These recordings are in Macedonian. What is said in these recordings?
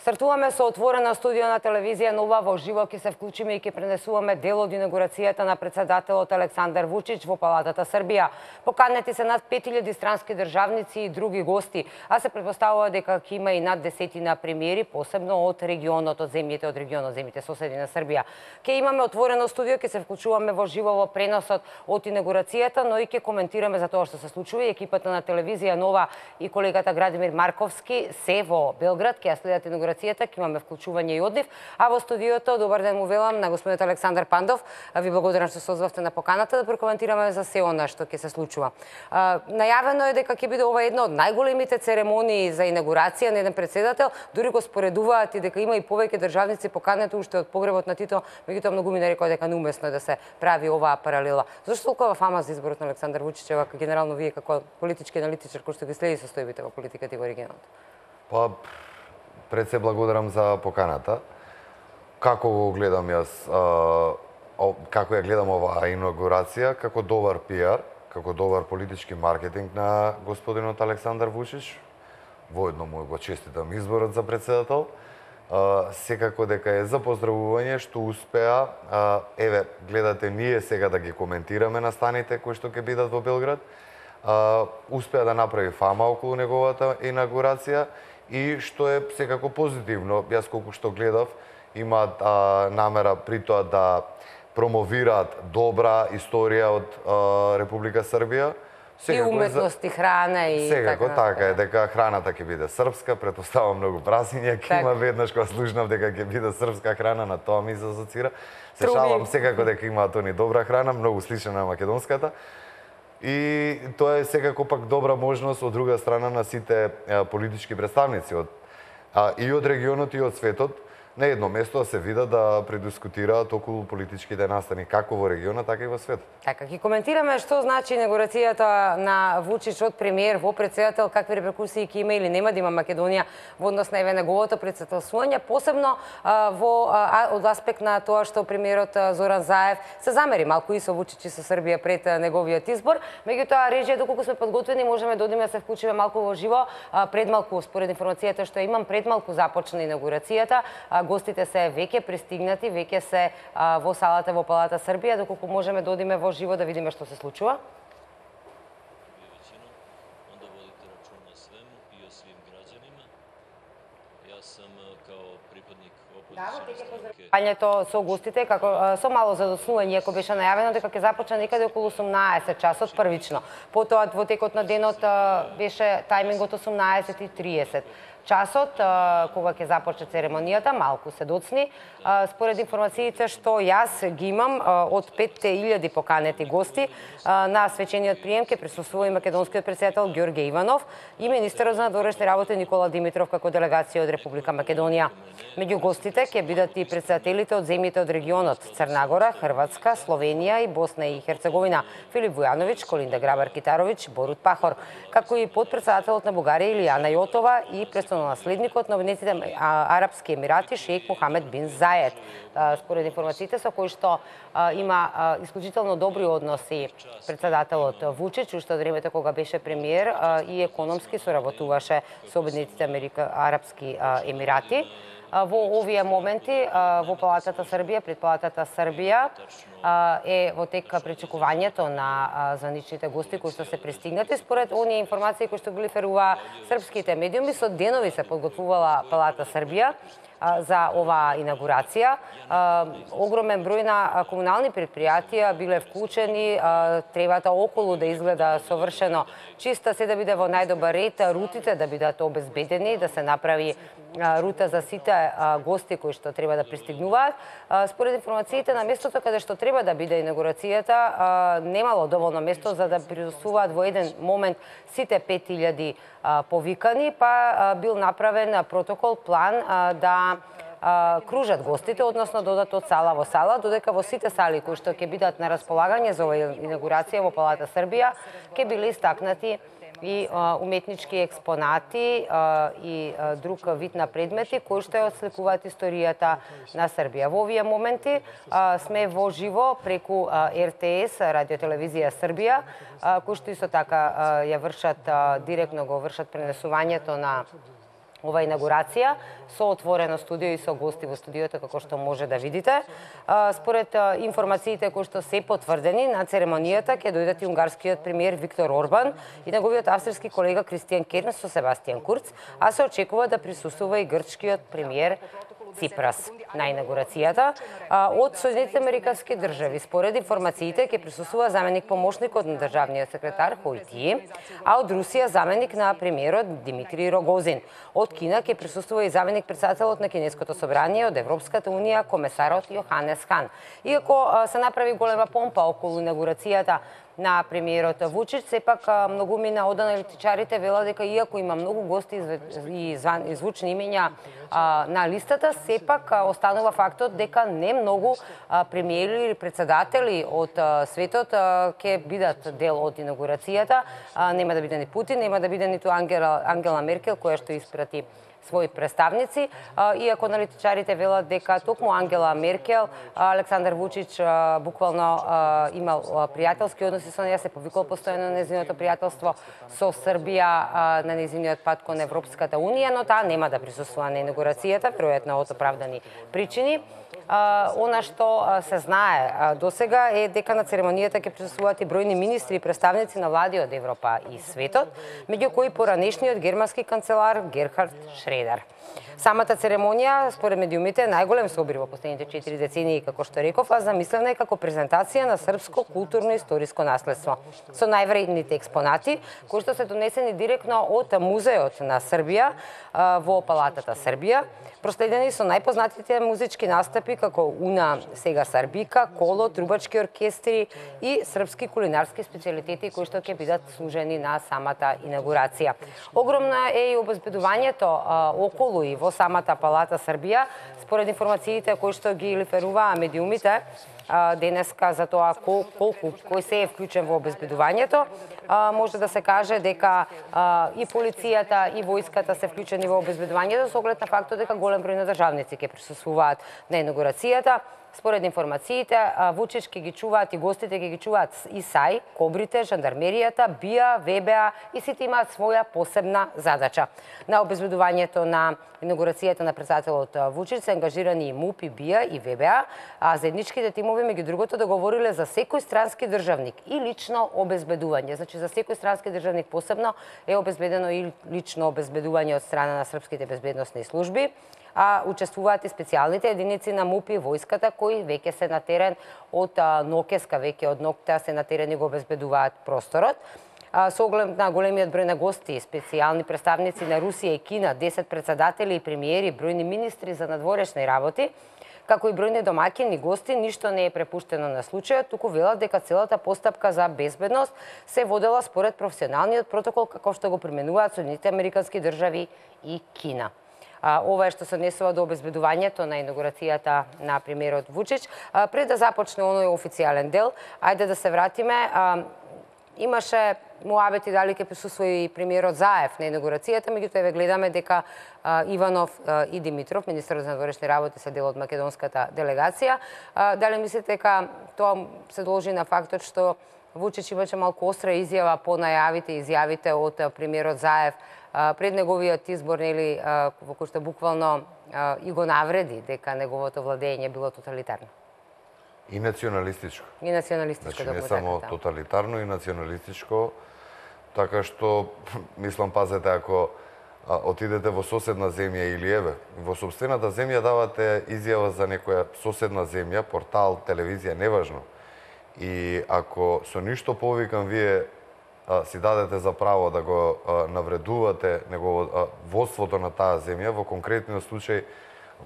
Стартуваме со отворена студио на телевизија Нова во живо, ќе се вклучиме и ќе пренесуваме дел од инаугурацијата на претседателот Александар Вучич во Палатата Србија. Поканети се над 5000 странски државници и други гости, а се претпоставува дека ќе има и над десетина премиери, посебно од регионот, од земјите соседи на Србија. Ќе имаме отворено студио, ќе се вклучуваме во живо во преносот од инаугурацијата, но и ќе коментираме за тоа што се случува. Екипата на телевизија Нова и колегата Градимир Марковски се во Белград, ќе ја следат инаугурацијата, ќе имаме вклучување и од нив. А во студиото, добар ден му велам на господинот Александар Пандов. Ви благодарам што се озвавте на поканата да прокоментираме за се она што ќе се случува. Најавено е дека ќе биде ова една од најголемите церемонии за инаугурација на еден претседател. Дури го споредуваат и дека има и повеќе државници поканети уште од погребот на Тито, меѓутоа многу ми рекоа дека неуместно е да се прави оваа паралела. Зошто толкова фама за изборот на Александар Вучич, како генерално вие како политички аналитичар кој што ги следи состојбите во политиката и во регионот? Па, пред се благодарам за поканата. Како го гледам јас, како ја гледам оваа инаугурација, како добар пиар, како добар политички маркетинг на господинот Александар Вучич. Воедно му го честитам изборот за претседател. Секако дека е за поздравување што успеа. Еве, гледате ние сега да ги коментираме настаните кои што ќе бидат во Белград. Успеа да направи фама околу неговата инаугурација и што е секако позитивно. Јас колку што гледав, имаат намера при тоа да промовираат добра историја од Република Србија. И уметност и храна и секако така е, дека храната ќе биде српска, претпоставам многу празниња ќе има веднаш кога слушнав дека ќе биде српска храна, на тоа ми се асоцира. Се шалам секако дека имаат они добра храна, многу слична на македонската. И тоа е секако пак добра можност од друга страна на сите политички представници и од регионот и од светот на едно место да се видат да предискутираат околу политичките настани како во регионот, така и во светот. Така, ќе коментираме што значи инаугурацијата на Вучич од премиер во претседател, какви репрекусии ќе има или нема да има Македонија во однос на неговото претседателствување, посебно од аспект на тоа што премиерот Зоран Заев се замери малку и со Вучич и со Србија пред неговиот избор. Меѓутоа, режија, доколку сме подготвени, можеме да одиме да се вклучиме малку во живо. Предмалку, според информацијата што имам, предмалку започна инаугурацијата. Гостите се веќе пристигнати, веќе се во салата во Палата Србија, доколку можеме да одиме во живо да видиме што се случува. Onda vodite račun o svemu i o svim građanima. Ja sam kao pripadnik opozicione stranke со гостите, како со мало задоснување, ако беше најавено дека ќе започне некаде околу 18 часот првично. Потоа во текот на денот беше тајмингот 18:30 часот, кога ќе започне церемонијата, малку се доцни. Според информациите што јас ги имам, од 5000 поканети гости на свечениот прием ќе присуствува и македонскиот претседател Ѓорѓе Иванов и министерот за надворешни работи Никола Димитров како делегација од Република Македонија. Меѓу гостите ќе бидат и претседателите од земјите од регионот Црна Гора, Хрватска, Словенија и Босна и Херцеговина, Филип Војановиќ, Колинда Грабар-Китаровиќ, Борут Пахор, како и подпредседателот на Бугарија Илијана Јотова и наследникот на Обединетите Арапски Емирати шејк Мухамед бин Заед. Според информациите со кои што има исклучително добри односи претседателот Вучич, уште од времето кога беше премиер и економски соработуваше со Обединетите Арапски Емирати. Во овие моменти во Палатата Србија, пред Палатата Србија е во тек пречекувањето на званичните гости кои што се пристигнати. Според оние информации кои што ги лиферува српските медиуми, со денови се подготвувала Палата Србија за оваа инаугурација. Огромен број на комунални предпријатија биле вклучени, требата околу да изгледа совршено чиста, се да биде во најдобар ред, рутите да бидат обезбедени, да се направи рута за сите гости кои што треба да пристигнуваат. Според информациите на местото каде што треба да биде инаугурацијата, немало доволно место за да присуствуваат во еден момент сите 5000 повикани, па бил направен протокол, план да кружат гостите, односно додат од сала во сала, додека во сите сали кои што ќе бидат на располагање за оваа инаугурација во Палата Србија ќе биле истакнати и уметнички експонати и друг вид на предмети кои што ја отсликуваат историјата на Србија. Во овие моменти сме во живо преку РТС, Радиотелевизија Србија, кои што исто така ја вршат, директно го вршат пренесувањето на ова инаугурација со отворено студио и со гости во студиото, како што може да видите. Според информациите кои што се потврдени на церемонијата ќе дојдат и унгарскиот премиер Виктор Орбан и неговиот австрийски колега Кристијан Керн со Себастијан Курц, а се очекува да присуствува и грчкиот премиер Ципрас на инаугурацијата. Од Соединетите Американски држави, според информациите, ќе присуствува заменик помошникот на државниот секретар Хојтие, а од Русија заменик на премиерот Димитри Рогозин. Од Кина ќе присуствува и заменик председателот на Кинеското собрание, од Европската унија комесарот Јоханес Хан. Иако се направи голема помпа околу инаугурацијата на премиерот Вучич, сепак многумина од аналитичарите велат дека иако има многу гости и звучни имења на листата, сепак останува фактот дека не многу премиери или председатели од светот ќе бидат дел од инаугурацијата. Нема да биде ни Путин, нема да биде ниту Ангела Меркел, која што испрати своји представници, иако аналитичарите велат дека токму Ангела Меркел, Александар Вучич буквално имал пријателски односи со неја, се повикал постојано на незиното пријателство со Србија на незиниот пат кон Европската унија, но таа нема да присуствува на инаугурацијата, веројатно од оправдани причини. Она што се знае досега е дека на церемонијата ќе присуствуваат и бројни министри и представници на влади од Европа и светот, меѓу кои поранешниот германски канцелар Герхард Шредер. Самата церемонија, според медиумите, е најголем собир во последните 4 децении, како што реков, а замислена е како презентација на српско културно-историско наследство, со највредните експонати, кои што се донесени директно од Музеот на Србија во Палатата Србија, проследени со најпознатите музички настапи како Уна сега Сарбика, Коло, трубачки оркестри и српски кулинарски специјалитети кои што ќе бидат служени на самата инаугурација. Огромна е и обезбедувањето околу и во самата Палата Србија, според информациите кои што ги лиферуваа медиумите денеска за тоа кој се е вклучен во обезбедувањето, може да се каже дека и полицијата и војската се вклучени во обезбедувањето со оглед на фактот дека голем број на државници ќе присуствуваат на инаугурацијата. Според информациите, Вучич ќе ги чуваат и гостите ќе ги чуваат и САИ, Кобрите, жандармеријата, БИА, ВБА и сите имаат своја посебна задача. На обезбедувањето на инаугурацијата на председателот Вучич се ангажирани и МУП, и БИА, и ВБА, а заедничките тимови меѓу другото договориле за секој странски државник и лично обезбедување. Значи за секој странски државник посебно е обезбедено и лично обезбедување од страна на српските безбедносни служби. Учествуваат и специјалните единици на МУП и војската кои веќе се на терен од ноќеска, веќе од ноќта се на терен и го обезбедуваат просторот. Со оглед на големиот број на гости, специјални представници на Русија и Кина, 10 председатели и премиери, бројни министри за надворешни работи, како и бројни домаќини гости, ништо не е препуштено на случајот, туку велат дека целата постапка за безбедност се водела според професионалниот протокол како што го применуваат Соединетите Американски држави и Кина. Ова е што се однесува до обезбедувањето на инаугурацијата на премиерот Вучич. Пред да започне оној официјален дел, ајде да се вратиме. Имаше муабети дали ќе присуствува и премиерот Заев на инаугурацијата, меѓутоа ве гледаме дека Иванов и Димитров, министерот за надворешни работи, се дел од македонската делегација. Дали мислите дека тоа се должи на фактот што Вучич имаше малку остра изјава по најавите и изјавите од премиерот Заев пред неговиот избор, нели, во кој што буквално и го навреди дека неговото владење било тоталитарно. И националистичко. И националистичко, значи, не само тоталитарно, и националистичко, така што, мислам, пазете, ако отидете во соседна земја или еве, во собствената земја давате изјава за некоја соседна земја, портал, телевизија, неважно. И ако со ништо повикам вие си дадете за право да го навредувате водството на таа земја, во конкретниот случај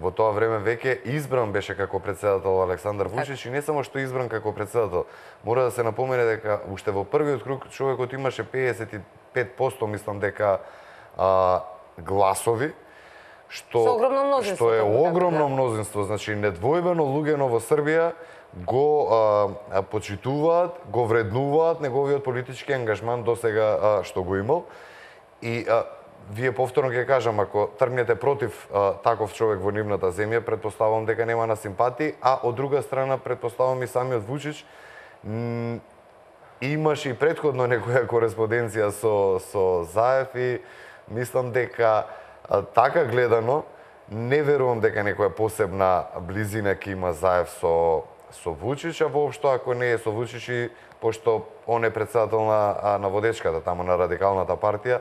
во тоа време веќе избран беше како председател Александар Вучич и не само што избран како председател, мора да се напомене дека уште во првиот круг човекот имаше 55%, мислам дека гласови, што е огромно мнозинство, значи недвојбено луѓето во Србија го почитуваат, го вреднуваат неговиот политички ангажман досега што го имал. И вие повторно ќе кажам, ако тргнете против таков човек во нивната земја, претпоставувам дека нема на симпатии, а од друга страна претпоставувам и самиот Вучич имаше и претходно некоја кореспонденција со Заев и мислам дека Така гледано, не верувам дека некоја посебна близина ќе има Заев со Вучич, а воопшто ако не е со Вучич и пошто он е председател на водечката тамо на радикалната партија,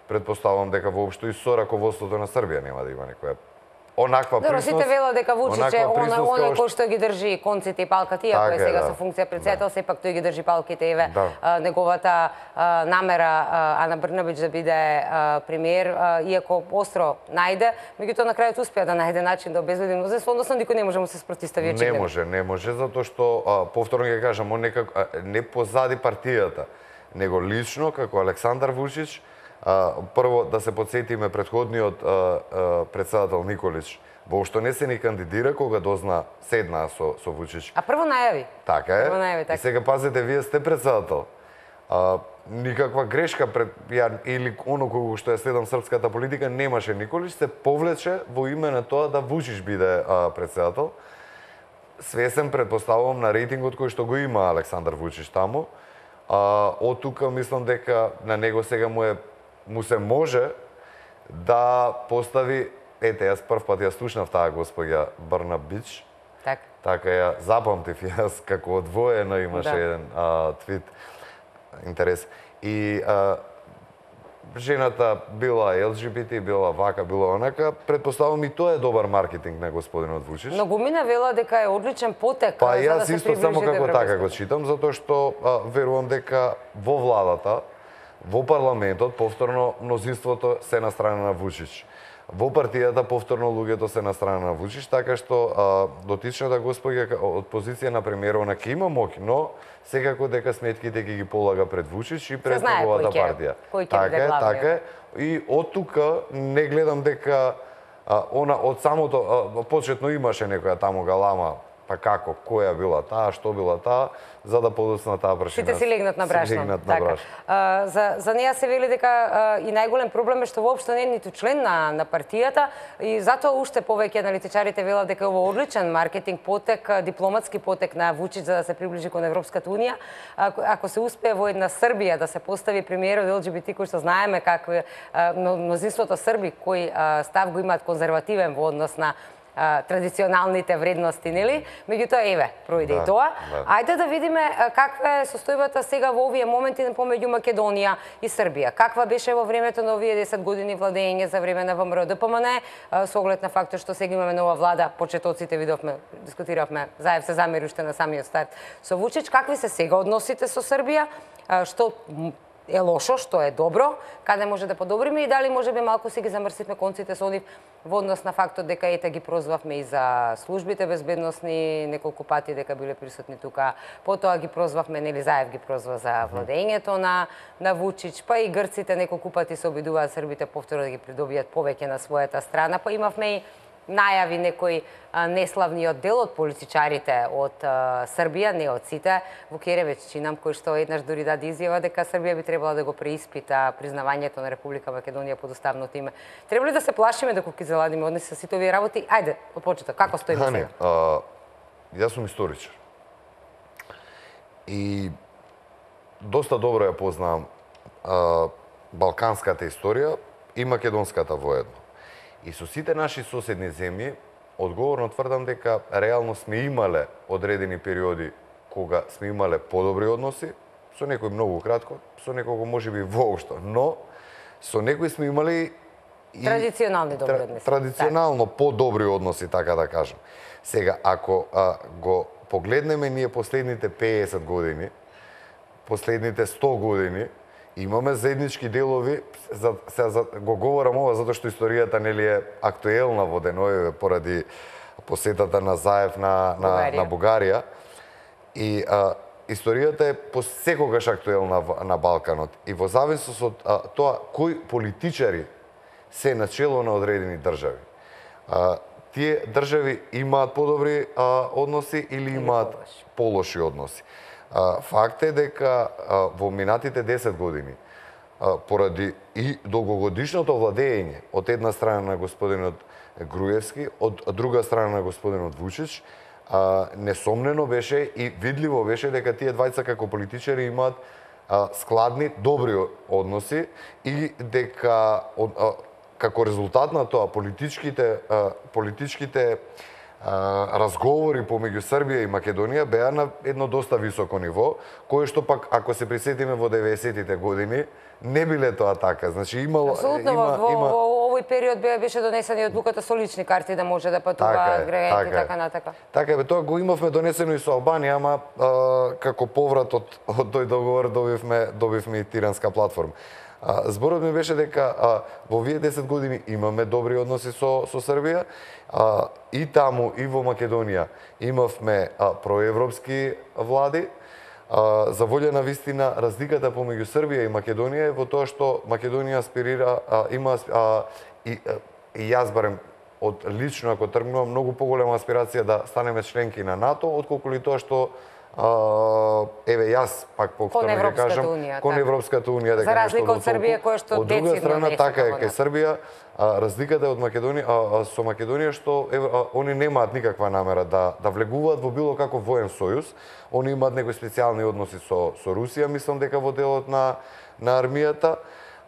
претпоставувам дека воопшто и со раководството на Србија нема да има некоја онаква Добро, присност. сите велат дека Вучич е оној кој што ги држи конците и палките, иако е сега со функција председател, сепак тој ги држи палките, еве неговата намера Ана Брнабич да биде премиер, иако остро најде, меѓутоа на крајот успеа да најде начин да обезбеди мнозинство, односно никој не може да му се спротивстави очигледно. Не може, затоа што повторно ќе кажам, он не позади партијата, него лично како Александар Вучич. Прво да се подсетиме претходниот председател Николич воопшто не се ни кандидира кога дозна седна со Вучич. А прво најави. Така е. И сега пазете, вие сте председател. Никаква грешка или оно кога што ја следам српската политика немаше Николич, се повлече во име на тоа да Вучич биде председател. Свесен предпоставувам на рейтингот кој што го има Александар Вучич таму. Од тука мислам дека на него сега му се може да постави, ете, јас прв пат ја слушнав таа госпоѓа Брнабич, така ја запамтив јас како одвоено имаше еден твит, интерес. И жената била ЛГБТ, била вака, била онака, предпоставувам и тоа е добар маркетинг на господинот Вучич. Но гумина вела дека е одличен потек за да се приближи јас исто само како така го читам, затоа што верувам дека во владата, во парламентот повторно мнозинството се на страна на Вучич. Во партијата повторно луѓето се на страна на Вучич, така што дотичната госпоѓа од позиција на премиерова ќе има моќ, но секако дека сметките ќе ги полага пред Вучич и пред неговата партија. Така е. И од тука не гледам дека она од самото почетно имаше некоја таму галама, па како, која била таа, што била таа, за да подоцна таа прашина. Сите си легнат на брашно. За неја се вели дека и најголем проблем е што воопшто не е ниту член на партијата и затоа уште повеќе аналитичарите велат дека ово одличен маркетинг потек, дипломатски потек на Вучич за да се приближи кон Европската унија. Ако се успее во една Србија да се постави премиерот ЛГБТ кој што знаеме какви мнозинството Срби кој став го имаат конзервативен во однос на традиционалните вредности, нели? Меѓутоа, еве, проиде и тоа. Ајде да видиме каква е состојбата сега во овие моменти помеѓу Македонија и Србија. Каква беше во времето на овие 10 години владење за време на ВМРО ДПМН, со оглед на фактот што сега имаме нова влада, почетоците видовме, дискутиравме, Заев се замери уште на самиот старт со Вучич. Какви се сега односите со Србија? Што е лошо, што е добро, каде може да подобриме и дали може би малку си ги замрсивме конците со нив во однос на фактот дека ете ги прозвавме и за службите безбедносни неколку пати дека биле присутни тука. Потоа ги прозвавме, нели Заев ги прозва за владењето на Вучич, па и грците неколку пати се обидуваат србите повторно да ги придобијат повеќе на својата страна, па имавме и најави некој неславниот дел од политичарите од Србија, не од сите, Вукеревич чинам, кој што еднаш дури даде изјава дека Србија би требала да го преиспита признавањето на Република Македонија под уставното име. Треба ли да се плашиме дека ќе заладиме односи со сите овие работи? Ајде, од почеток, како стоиме сега? Јас сум историчар. И доста добро ја познавам балканската историја и македонската воедно. И со сите наши соседни земји, одговорно тврдам дека реално сме имале одредени периоди кога сме имале подобри односи, со некој многу кратко, со некого можеби воопшто, но со некои сме имали и традиционални добри односи. Традиционално подобри односи, така да кажам. Сега, ако го погледнеме ние последните 50 години, последните 100 години, имаме заеднички делови, го говорам ова затоа што историјата нели е актуелна во деновиве поради посетата на Заев на Бугарија. И историјата е посекогаш актуелна на Балканот. И во зависност од тоа кои политичари се начело на одредени држави. Тие држави имаат подобри односи или имаат полоши односи. Факт е дека во минатите 10 години, поради и долгогодишното владење од една страна на господинот Груевски, од друга страна на господинот Вучич, несомнено беше и видливо беше дека тие двајца како политичари имаат складни, добри односи и дека како резултат на тоа политичките разговори помеѓу Србија и Македонија беа на едно доста високо ниво, кое што пак, ако се присетиме во 90-тите години, не биле тоа така. Значи имало Апсолутно во овој период беше донесена и одлуката со лични карти да може да патуваат граѓаните така натака. Така е, тоа го имавме донесено и со Албанија, ама како поврат од тој договор добивме и Тиранска платформа. Зборот ми беше дека во овие 10 години имаме добри односи со Србија, и таму и во Македонија имавме проевропски влади. За волја на вистина, разликата помеѓу Србија и Македонија е во тоа што Македонија аспирира, има и јас барем од лично ако тргнувам многу поголема аспирација да станеме членки на НАТО, отколку ли тоа што еве јас пак повторно ќе кажам кон Европската унија, дека за разлика од Србија која што од друга страна така е кај Србија. Разликата е од Македонија со Македонија што они немаат никаква намера да влегуваат во било каков воен сојуз. Они имаат некои специјални односи со Русија, мислам дека во делот на армијата,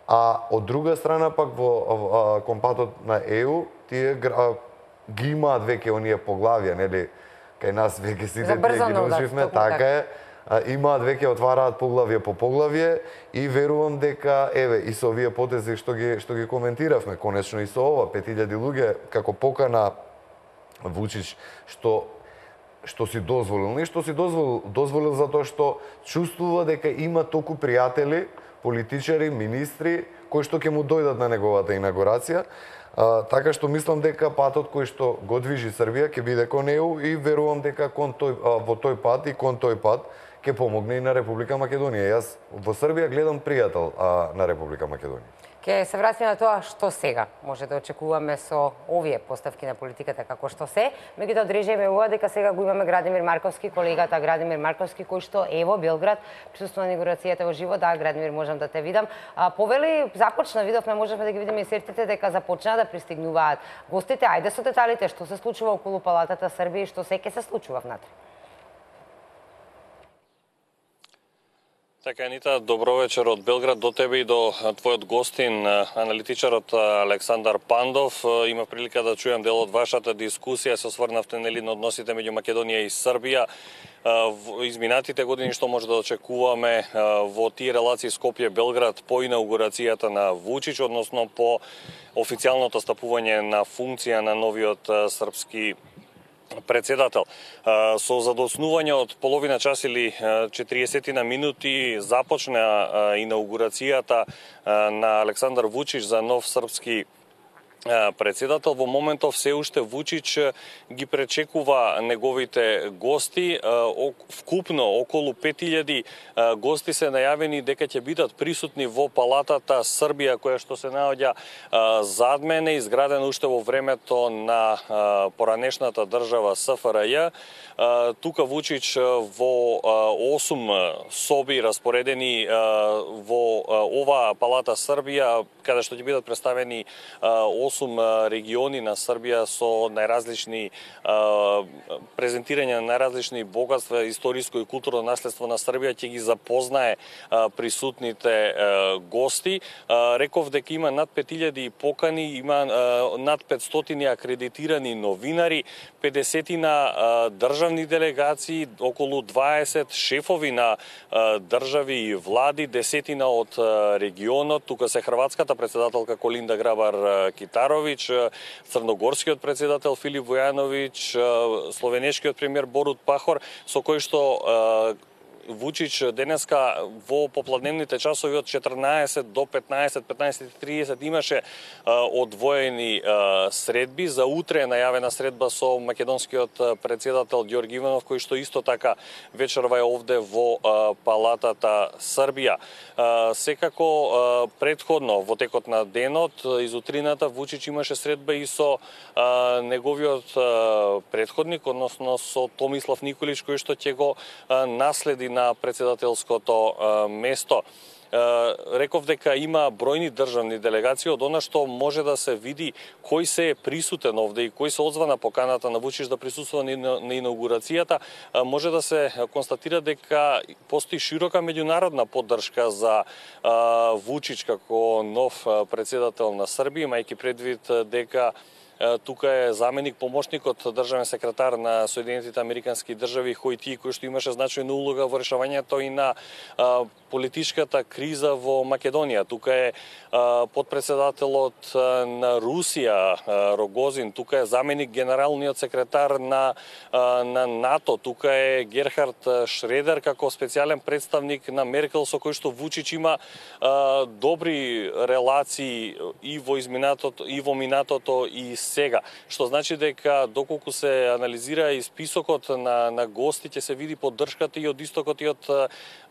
а од друга страна пак во компатот на ЕУ тие ги имаат веќе оние поглавја, нели? Кај нас веќе сите ги носивме, така е. Имаат веќе отвараат поглавје по поглавје и верувам дека еве и со овие потези што ги коментиравме, конечно и со ова 5000 луѓе како покана Вучич што си дозволил, не што си дозволил затоа што чувствува дека има толку пријатели, политичари, министри кои што ќе му дојдат на неговата инаугурација. Така што мислам дека патот кој што го движи Србија ќе биде кон ЕУ и верувам дека во тој пат и кон тој пат ќе помогне и на Република Македонија. Јас во Србија гледам пријател на Република Македонија. Ке се вратиме на тоа што сега може да очекуваме со овие поставки на политиката како што се. Меѓутоа одрежеме ова дека сега го имаме Градимир Марковски, колегата Градимир Марковски, кој што во Белград присуствува на инаугурацијата во живо. Да, Градимир, можам да те видам. Повели, започна, видовме, можеме да ги видиме инсертите дека започна да пристигнуваат гостите. Ајде со деталите што се случува околу палатата Србија и што се ќе се случува внатре. Така, Анита, добро вечер од Белград до тебе и до твојот гостин, аналитичарот Александар Пандов. Има прилика да чујам дел од вашата дискусија, се осврнавте нели на односите меѓу Македонија и Србија. Изминатите години што може да очекуваме во тие релации Скопје-Белград по инаугурацијата на Вучич, односно по официјалното стапување на функција на новиот српски председател. Со задоснување од половина час или 40 минути започна инаугурацијата на Александар Вучич за нов српски председател. Во моментов се уште Вучич ги пречекува неговите гости. Вкупно околу 5000 гости се најавени дека ќе бидат присутни во палатата Србија, која што се наоѓа зад мене, изградена уште во времето на поранешната држава СФРЈ. Тука Вучич во 8 соби распоредени во оваа палата Србија, каде што ќе бидат представени 8 региони на Србија со најразлични презентирање на најразлични богатства, историско и културно наследство на Србија, ќе ги запознае присутните гости. Реков дека има над 5000 покани, има над 500 акредитирани новинари, 50 државни делегации, околу 20 шефови на држави и влади, 10 од регионот. Тука се хрватската председателка Колинда Грабар-Китарович, црногорскиот председател Филип Војановиќ, словенешкиот премиер Борут Пахор, со кој што Вучич денеска во попладневните часови од 14 до 15:30 имаше одвоени средби. За утре е најавена средба со македонскиот председател Ѓорги Иванов, кој што исто така вечерва е овде во палатата Србија. Секако претходно во текот на денот, изутрината, Вучич имаше средба и со неговиот претходник, односно со Томислав Николич, кој што ќе го наследи на председателското место. Реков дека има бројни државни делегации, од она што може да се види кој се е присутен овде и кој се оdzва на поканата на Вучич да присуствува на инаугурацијата, може да се констатира дека постои широка меѓународна поддршка за Вучич како нов председател на Србија, имајќи предвид дека тука е заменик помошникот државен секретар на Соединетите Американски држави Хојти, кој што имаше значајна улога во решавањето и на политичката криза во Македонија. Тука е подпредседателот на Русија Рогозин, тука е заменик генералниот секретар на НАТО, тука е Герхард Шредер како специјален представник на Меркел, со кој што Вучич има добри релации и во минатото и сега, што значи дека доколку се анализира и списокот на гости, ќе се види поддршката и од истокот и од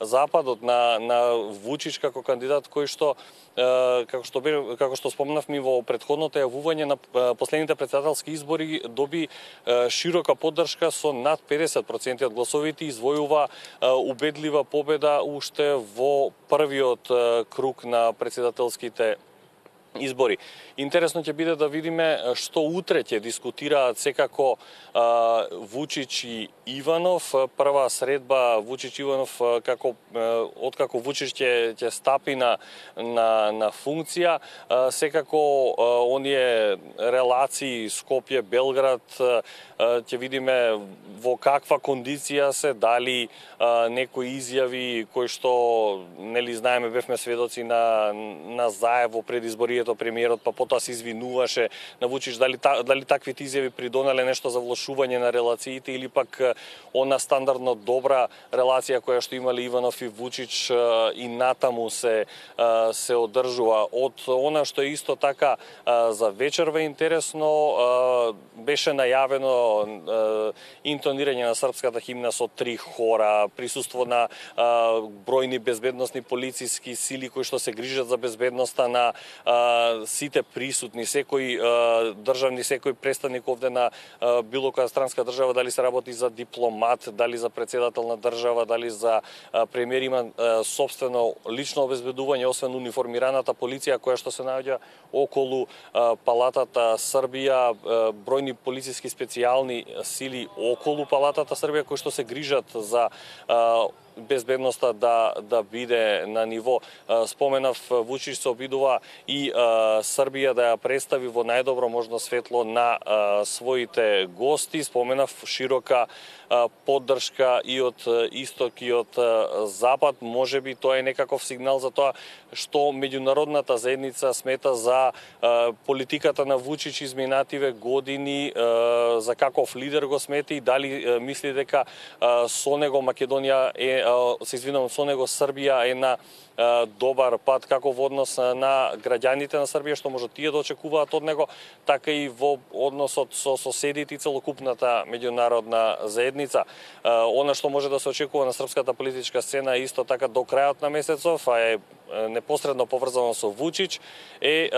западот на Вучич како кандидат кој што како што спомнавме во претходното јавување на последните претседателски избори доби широка поддршка со над 50% од гласовите и извојува убедлива победа уште во првиот круг на претседателските избори. Интересно ќе биде да видиме што утре ќе дискутираат секако Вучич и Иванов. Прва средба Вучич Иванов откако Вучич ќе стапи на функција, секако оние релации Скопје Белград ќе видиме во каква кондиција се, дали некои изјави кои што нели знаеме, бевме сведоци на Заев во предизборието премиерот, па потоа се извинуваше на Вучич, дали таквите изјави придонеле нешто за влошување на релациите или пак она стандардно добра релација која што имале Иванов и Вучич и натаму се одржува. Од она што е исто така за вечерва интересно, беше најавено интонирање на српската химна со 3 хора, присуство на бројни безбедносни полициски сили кои што се грижат за безбедноста на сите присутни, секој државни, секој представник овде на било која странска држава, дали се работи за дипломат, дали за председател на држава, дали за премиер, има собствено лично обезбедување, освен униформираната полиција која што се наоѓа околу Палатата Србија, бројни полициски специјални сили околу Палатата Србија кои што се грижат за безбедноста да биде на ниво. Споменав, Вучич се обидува и Србија да ја представи во најдобро можно светло на своите гости. Споменав широка поддршка и од исток и од запад. Можеби тоа е некаков сигнал за тоа што меѓународната заедница смета за политиката на Вучич изминативе години, за каков лидер го смета и дали мисли дека со него Македонија е, со него Србија е на добар пат, како во однос на граѓаните на Србија, што може тие да очекуваат од него, така и во односот со соседите и целокупната меѓународна заедница. Она што може да се очекува на српската политичка сцена исто така до крајот на месецов, а е непосредно поврзано со Вучич, е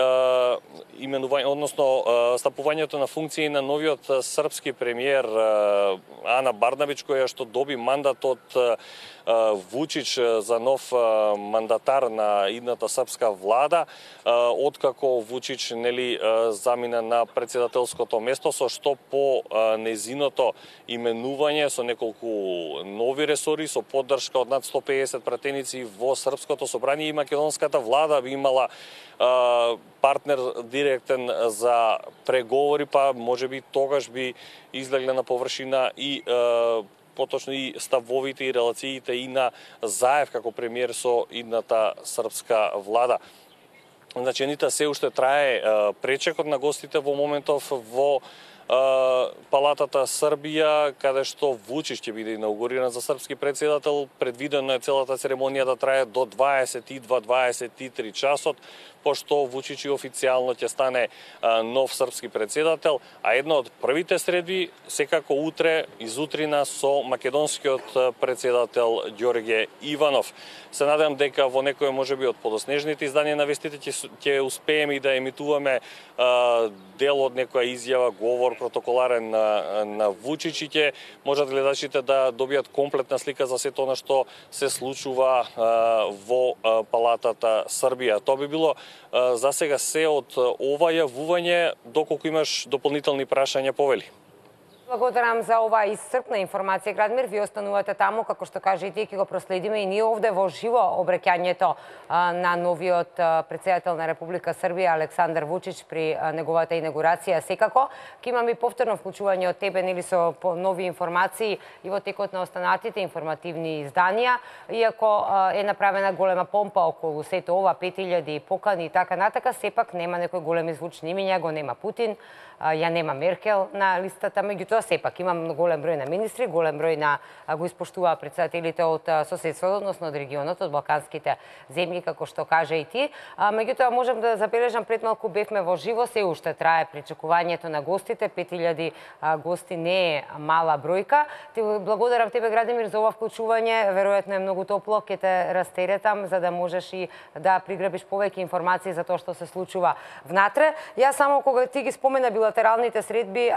именување, односно стапувањето на функција на новиот српски премиер Ана Барнабич, која што доби мандат од Вучич за нов мандатар на идната српска влада, откако Вучич замина на председателското место, со што по незиното именување со неколку нови ресори, со поддршка од над 150 пратеници во Српското собрание, и македонската влада би имала партнер директен за преговори, па можеби тогаш би излегле на површина и поточно и ставовите и релациите и на Заев како премиер со идната српска влада. Значи, нита се уште трае пречекот на гостите во моментов во Палатата Србија, каде што Вучич ќе биде инаугуриран за српски председател. Предвидено е целата церемонија да трае до 22-23 часот, пошто Вучич официјално ќе стане нов српски председател, а една од првите средби секако утре, изутрина, со македонскиот председател Ѓорѓе Иванов. Се надевам дека во некој можеби од подоснежните изданија на вестите ќе успееме и да емитуваме дел од некоја изјава, говор протоколарен на Вучичите, можат гледачите да добијат комплетна слика за сето она што се случува во Палатата Србија. Тоа би било за сега се од ова јавување, доколку имаш дополнителни прашања, повели. Благодарам за оваа исцрпна информација, Градмир. Ви останувате таму, како што каже и ти, ќе го проследиме и ние овде во живо обраќањето на новиот претседател на Република Србија Александар Вучич при неговата инаугурација. Секако, ќе имаме и повторно вклучување од тебе, нели, со нови информации и во текот на останатите информативни изданија, иако е направена голема помпа околу сето ова, 5000 покани и така натака, сепак нема некои големи звучни имиња, го нема Путин, ја нема Меркел на листата, меѓутоа сепак има голем број на министри, голем број на го испоштуваа претседателите од соседството, односно од регионот, од балканските земји, како што кажа и ти. Меѓутоа можам да забележам, пред малку бевме во живо, се уште трае причекувањето на гостите, 5000 гости не е мала бројка. Ти благодарам тебе, Градимир, за ова вклучување, веројатно е многу топло, ќе те растеретам за да можеш и да приграбиш повеќе информации за тоа што се случува внатре. Јас само кога ти ги спомена билатералните средби,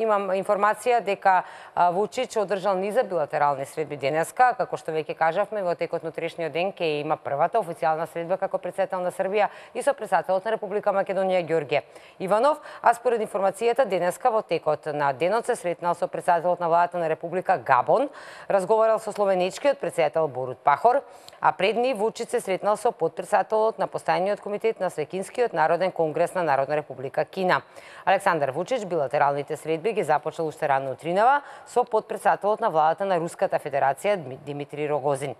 имам информација дека Вучич одржал низа билатерални средби денеска, како што веќе кажавме, во текот на утрешниот ден ќе има првата официјална средба како претседател на Србија и со претседателот на Република Македонија Ѓорѓе Иванов, а според информацијата денеска во текот на денот се сретнал со претседателот на владата на Република Габон, разговарал со словеничкиот претседател Борут Пахор, а пред нив Вучич се сретнал со потпредседателот на постојаниот комитет на Свекинскиот народен конгрес на Народна Република Кина. Александар Вучич билатералните средби ги започнал уште рано утринава со потпредседателот на владата на Руската Федерација Димитри Рогозин.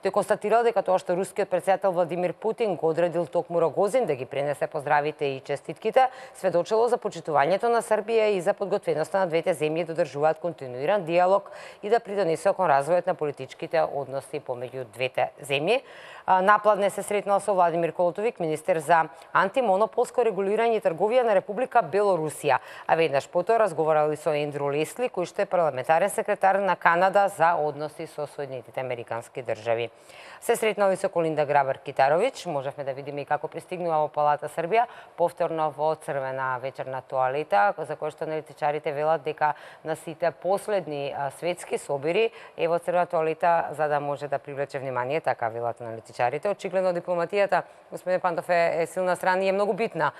Тој констатирал дека тоа што рускиот претседател Владимир Путин го одредил токму Рогозин да ги пренесе поздравите и честитките, сведочело за почитувањето на Србија и за подготвеноста на двете земји да одржуваат континуиран диалог и да придонесе кон развојот на политичките односи помеѓу двете земји. Напладне се сретнал со Владимир Колтовик, министер за антимонополско регулирање и трговија на Република Белорусија, а веднаш потоа разговарал и со Ендрю Лесли, кој што е парламентарен секретар на Канада за односи со Соединетите Американски држави. Се сретнал и со Колинда Грабар-Китаровиќ, можевме да видиме и како пристигнува во Палата Србија, повторно во црвена вечерна тоалета, за која што аналитичарите велат дека на сите последни светски собири е во црвена тоалета за да може да привлече внимание, така велат аналитичарите. Очигледно дипломатијата, господин Пандов, е силна страна и е многу битна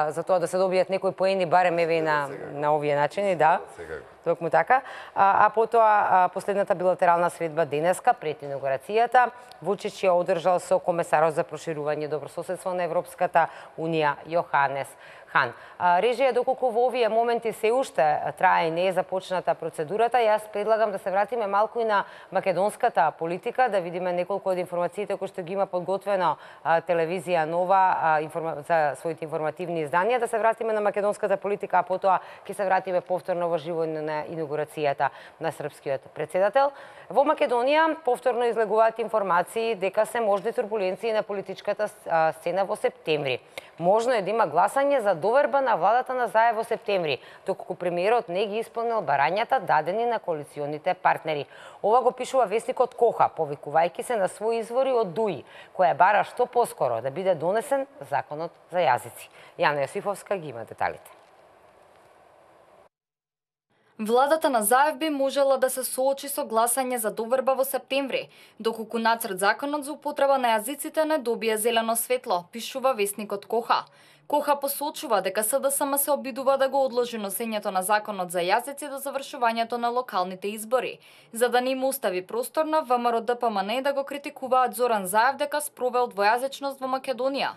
за тоа да се добијат некои поени, барем еве и на овие начини, да. Токму така. А потоа последната билатерална средба денеска пред инаугурацијата Вучич ја одржал со комесарот за проширување и добрососедство на Европската унија Јоханес Хан. Режија, доколку во овие моменти се уште трае и не е започната процедурата, јас предлагам да се вратиме малку и на македонската политика, да видиме неколку од информациите кои што ги има подготвено телевизија Нова за своите информативни изданија, да се вратиме на македонската политика, а потоа ќе се вратиме повторно во живо на инаугурацијата на српскиот претседател. Во Македонија повторно излегуваат информации дека се можни турбуленции на политичката сцена во септември. Можно е да има гласање за доверба на владата на Заев во септември, доколку премиерот не ги исполнил барањата дадени на коалиционите партнери. Ова го пишува вестникот Коха, повикувајќи се на своји извори од ДУИ, која бара што поскоро да биде донесен законот за јазици. Јана Јосифовска ги има деталите. Владата на Заев би можела да се соочи со гласање за доверба во септември, доколку нацрт законот за употреба на јазиците не добие зелено светло, пишува вестникот Коха. Коха посочува дека СДСМ се обидува да го одложи носењето на законот за јазици до завршувањето на локалните избори, за да не им остави простор на ВМРО ДПМН да го критикуваат Зоран Заев дека спровел двојазичност во Македонија.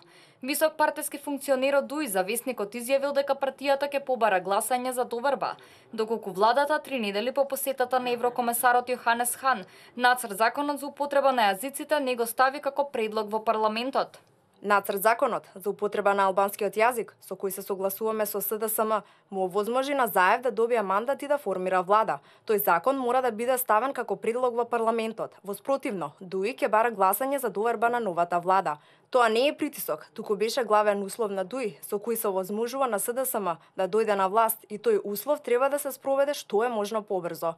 Висок партиски функционер од ДУИ за вестникот изјавил дека партијата ќе побара гласање за доверба, доколку владата 3 недели по посетата на еврокомесарот Јоханес Хан, нацрт законот за употреба на јазиците не го стави како предлог во парламентот. Нацрт законот за употреба на албанскиот јазик, со кој се согласуваме со СДСМ, му овозможи на Заев да добие мандат и да формира влада. Тој закон мора да биде ставен како предлог во парламентот. Воспротивно, ДУИ ќе бара гласање за доверба на новата влада. Тоа не е притисок, туку беше главен услов на ДУИ, со кој се овозможува на СДСМ да дојде на власт и тој услов треба да се спроведе што е можно побрзо.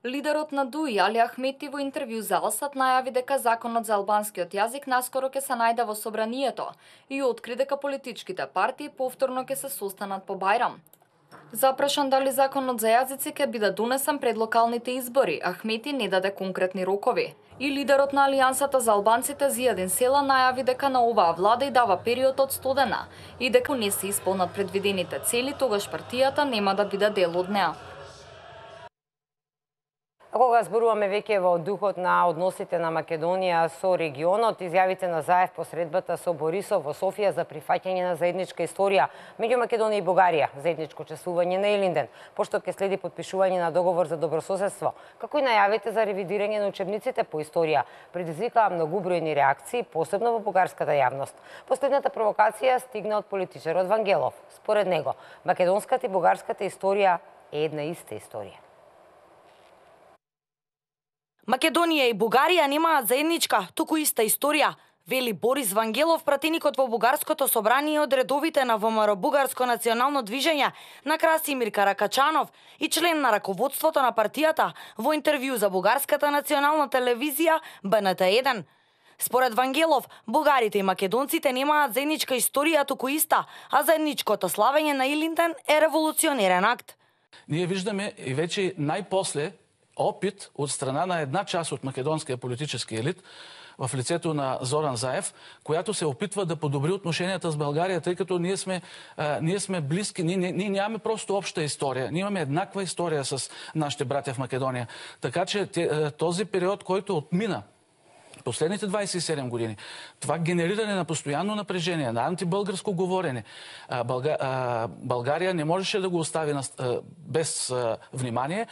Лидерот на ДУИ Али Ахмети во интервју за Алсат најави дека законот за албанскиот јазик наскоро ќе се најде во собранието и откри дека политичките партии повторно ќе се состанат по Бајрам. Запрашан дали законот за јазици ќе биде донесен пред локалните избори, Ахмети не даде конкретни рокови. И лидерот на Алијансата за албанците Зијадин Села најави дека на оваа влада и дава период од 100 дена и дека не се исполнат предвидените цели, тогаш партијата нема да биде дел од неа. Кога зборуваме веќе во духот на односите на Македонија со регионот, изјавите на Заев по средбата со Борисов во Софија за прифаќање на заедничка историја меѓу Македонија и Бугарија, заедничко чествување на Илинден, пошто ќе следи потпишување на договор за добрососедство, како и најавите за ревидирање на учебниците по историја, предизвикаа многубројни реакции, посебно во бугарската јавност. Последната провокација стигна од политичарот Вангелов. Според него, македонската и бугарската историја е една иста историја. Македонија и Бугарија немаат заедничка, туку иста историја, вели Борис Вангелов, пратеникот во Бугарското собрание од редовите на ВМРО Бугарско национално движење на Красимир Каракачанов и член на раководството на партијата во интервју за Бугарската национална телевизија БНТ1. Според Вангелов, бугарите и македонците немаат заедничка историја, туку иста, а заедничкото славење на Илинден е револуционерен акт. Ние виждаме и веќе најпосле опит од страна на една част од македонскиот политички елит в лицето на Зоран Заев, която се опитва да подобри отношенията с България, тъй като ние сме близки, ние нямаме просто обща история, ние имаме еднаква история с нашите братя в Македония. Така че този период, който отмина последните 27 години, това генериране на постоянно напрежение, на антибългарско говорене, България не можеше да го остави без внимание.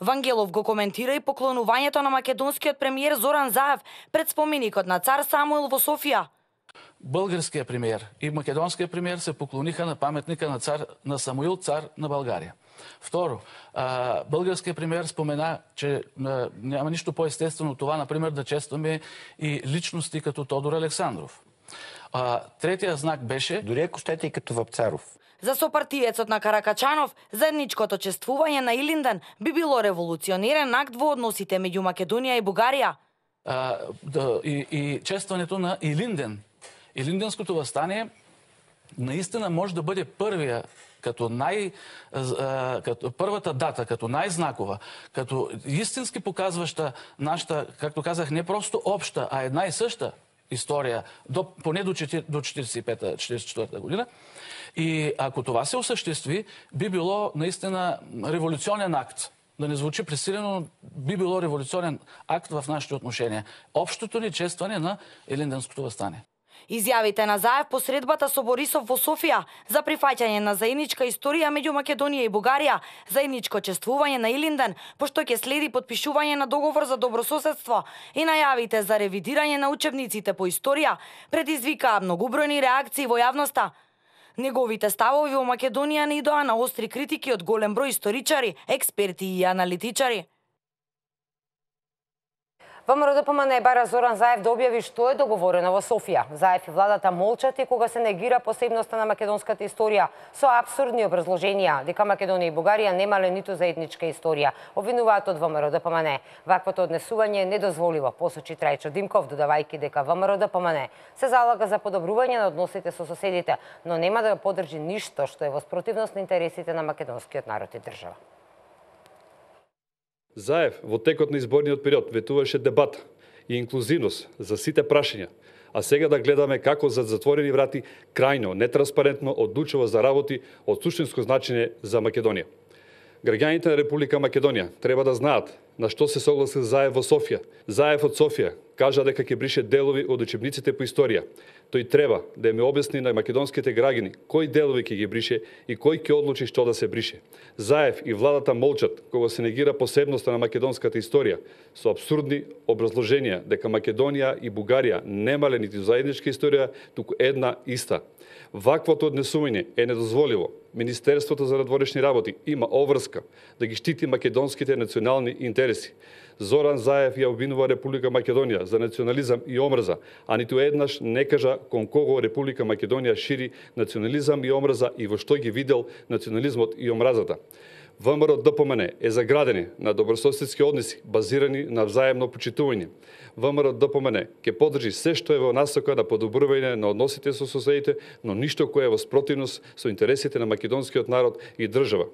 Вангелов го коментира и поклонувањето на македонскиот премиер Зоран Заев пред споменикот на цар Самуил во Софија. Българският премиер и македонският премиер се поклониха на паметника на Самуил, цар на България. Второ, българският премиер спомена, че няма нищо по-естествено от това, например, да честваме и личности като Тодор Александров. Третия знак беше... Дори ако щете и като Вапцаров. За сопартиецот на Каракачанов, заедничкото чествување на Илинден би било револуционерен акт во односите меѓу Македонија и Бугарија. И честването на Илинден. Илинденското въстание наистина може да бъде първия, като първата дата, като най-знакова, като истински показваща нашата, както казах, не просто обща, а една и съща история, поне до 45-44 година. И ако това се осъществи, би било наистина революционен акт. Да не звучи пресилено, би било революционен акт в нашите отношения. Общото ни честване на Илинденското въстание. Изјавите на Заев по средбата со Борисов во Софија за прифаќање на заедничка историја меѓу Македонија и Бугарија, заедничко чествување на Илинден, пошто ќе следи потпишување на договор за добрососедство и најавите за ревидирање на учебниците по историја, предизвикаа многубројни реакции во јавноста. Неговите ставови во Македонија не идоа на остри критики од голем број историчари, експерти и аналитичари. ВМРО ДПМНЕ бара Зоран Заев да објави што е договорено во Софија. Заев и владата молчат и кога се негира посебноста на македонската историја со апсурдни образложенија дека Македонија и Бугарија немале ниту заедничка историја. Обвинуваат од ВМРО ДПМНЕ. Ваквото однесување е недозволиво, посочи Трајчо Димков, додавајќи дека ВМРО ДПМНЕ се залага за подобрување на односите со соседите, но нема да го поддржи ништо што е во спротивност на интересите на македонскиот народ и држава. Заев во текот на изборниот период ветуваше дебат и инклузивност за сите прашања, а сега да гледаме како зад затворени врати крајно, нетранспарентно одлучува за работи од суштинско значење за Македонија. Граѓаните на Република Македонија треба да знаат на што се согласи Заев во Софија. Заев од Софија кажа дека ќе брише делови од учебниците по историја. Тој треба да им објасни на македонските граѓани кои делови ќе ги брише и кој ќе одлучи што да се брише. Заев и владата молчат кога се негира посебноста на македонската историја со апсурдни образложенија дека Македонија и Бугарија немале нити заедничка историја, туку една иста. Ваквото однесување е недозволиво. Министерството за надворешни работи има обврска да ги штити македонските национални интереси. Зоран Заев ја обвинува Република Македонија за национализам и омрза, а ниту еднаш не кажа кон кого Република Македонија шири национализам и омрза и во што ги видел национализмот и омразата. ВМРО-ДПМН е заградени на добрососедски односи базирани на взаемно почитување. ВМРО-ДПМН ќе поддржи се што е во насока на подобрување на односите со соседите, но ништо кое е во спротивност со интересите на македонскиот народ и држава.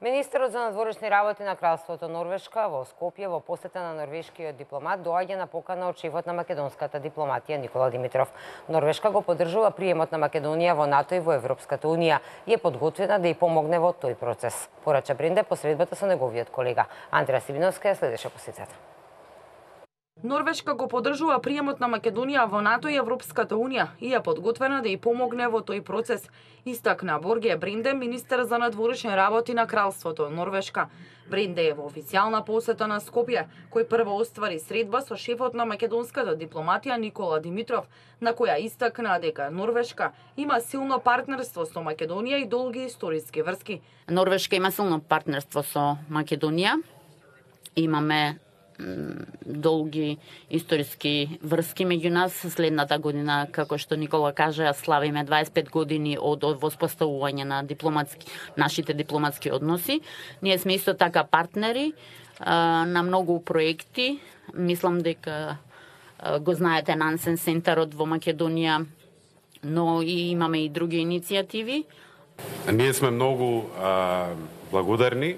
Министерот за надворешни работи на Кралството Норвешка во Скопје во посета на норвешкиот дипломат доаѓа на покана од шефот на македонската дипломатија Никола Димитров. Норвешка го поддржува приемот на Македонија во НАТО и во Европската унија и е подготвена да ја помогне во тој процес. Порача Бренде посредбата со неговиот колега. Андреа Сибиновска следеше посетата. Норвешка го поддржува приемот на Македонија во НАТО и Европската унија и е подготвена да ја помогне во тој процес, истакна Борге Бренде, министер за надворешни работи на Кралството Норвешка. Бренде е во официјална посета на Скопје, кој прво оствари средба со шефот на македонската дипломатија Никола Димитров, на која истакна дека Норвешка има силно партнерство со Македонија и долги историски врски. Норвешка има силно партнерство со Македонија. Имаме долги историски врски меѓу нас. Следната година, како што Никола кажа, славиме 25 години од воспоставување на нашите дипломатски односи. Ние сме исто така партнери на многу проекти. Мислам дека го знаете Нансен центарот во Македонија, но и имаме и други иницијативи. Ние сме многу благодарни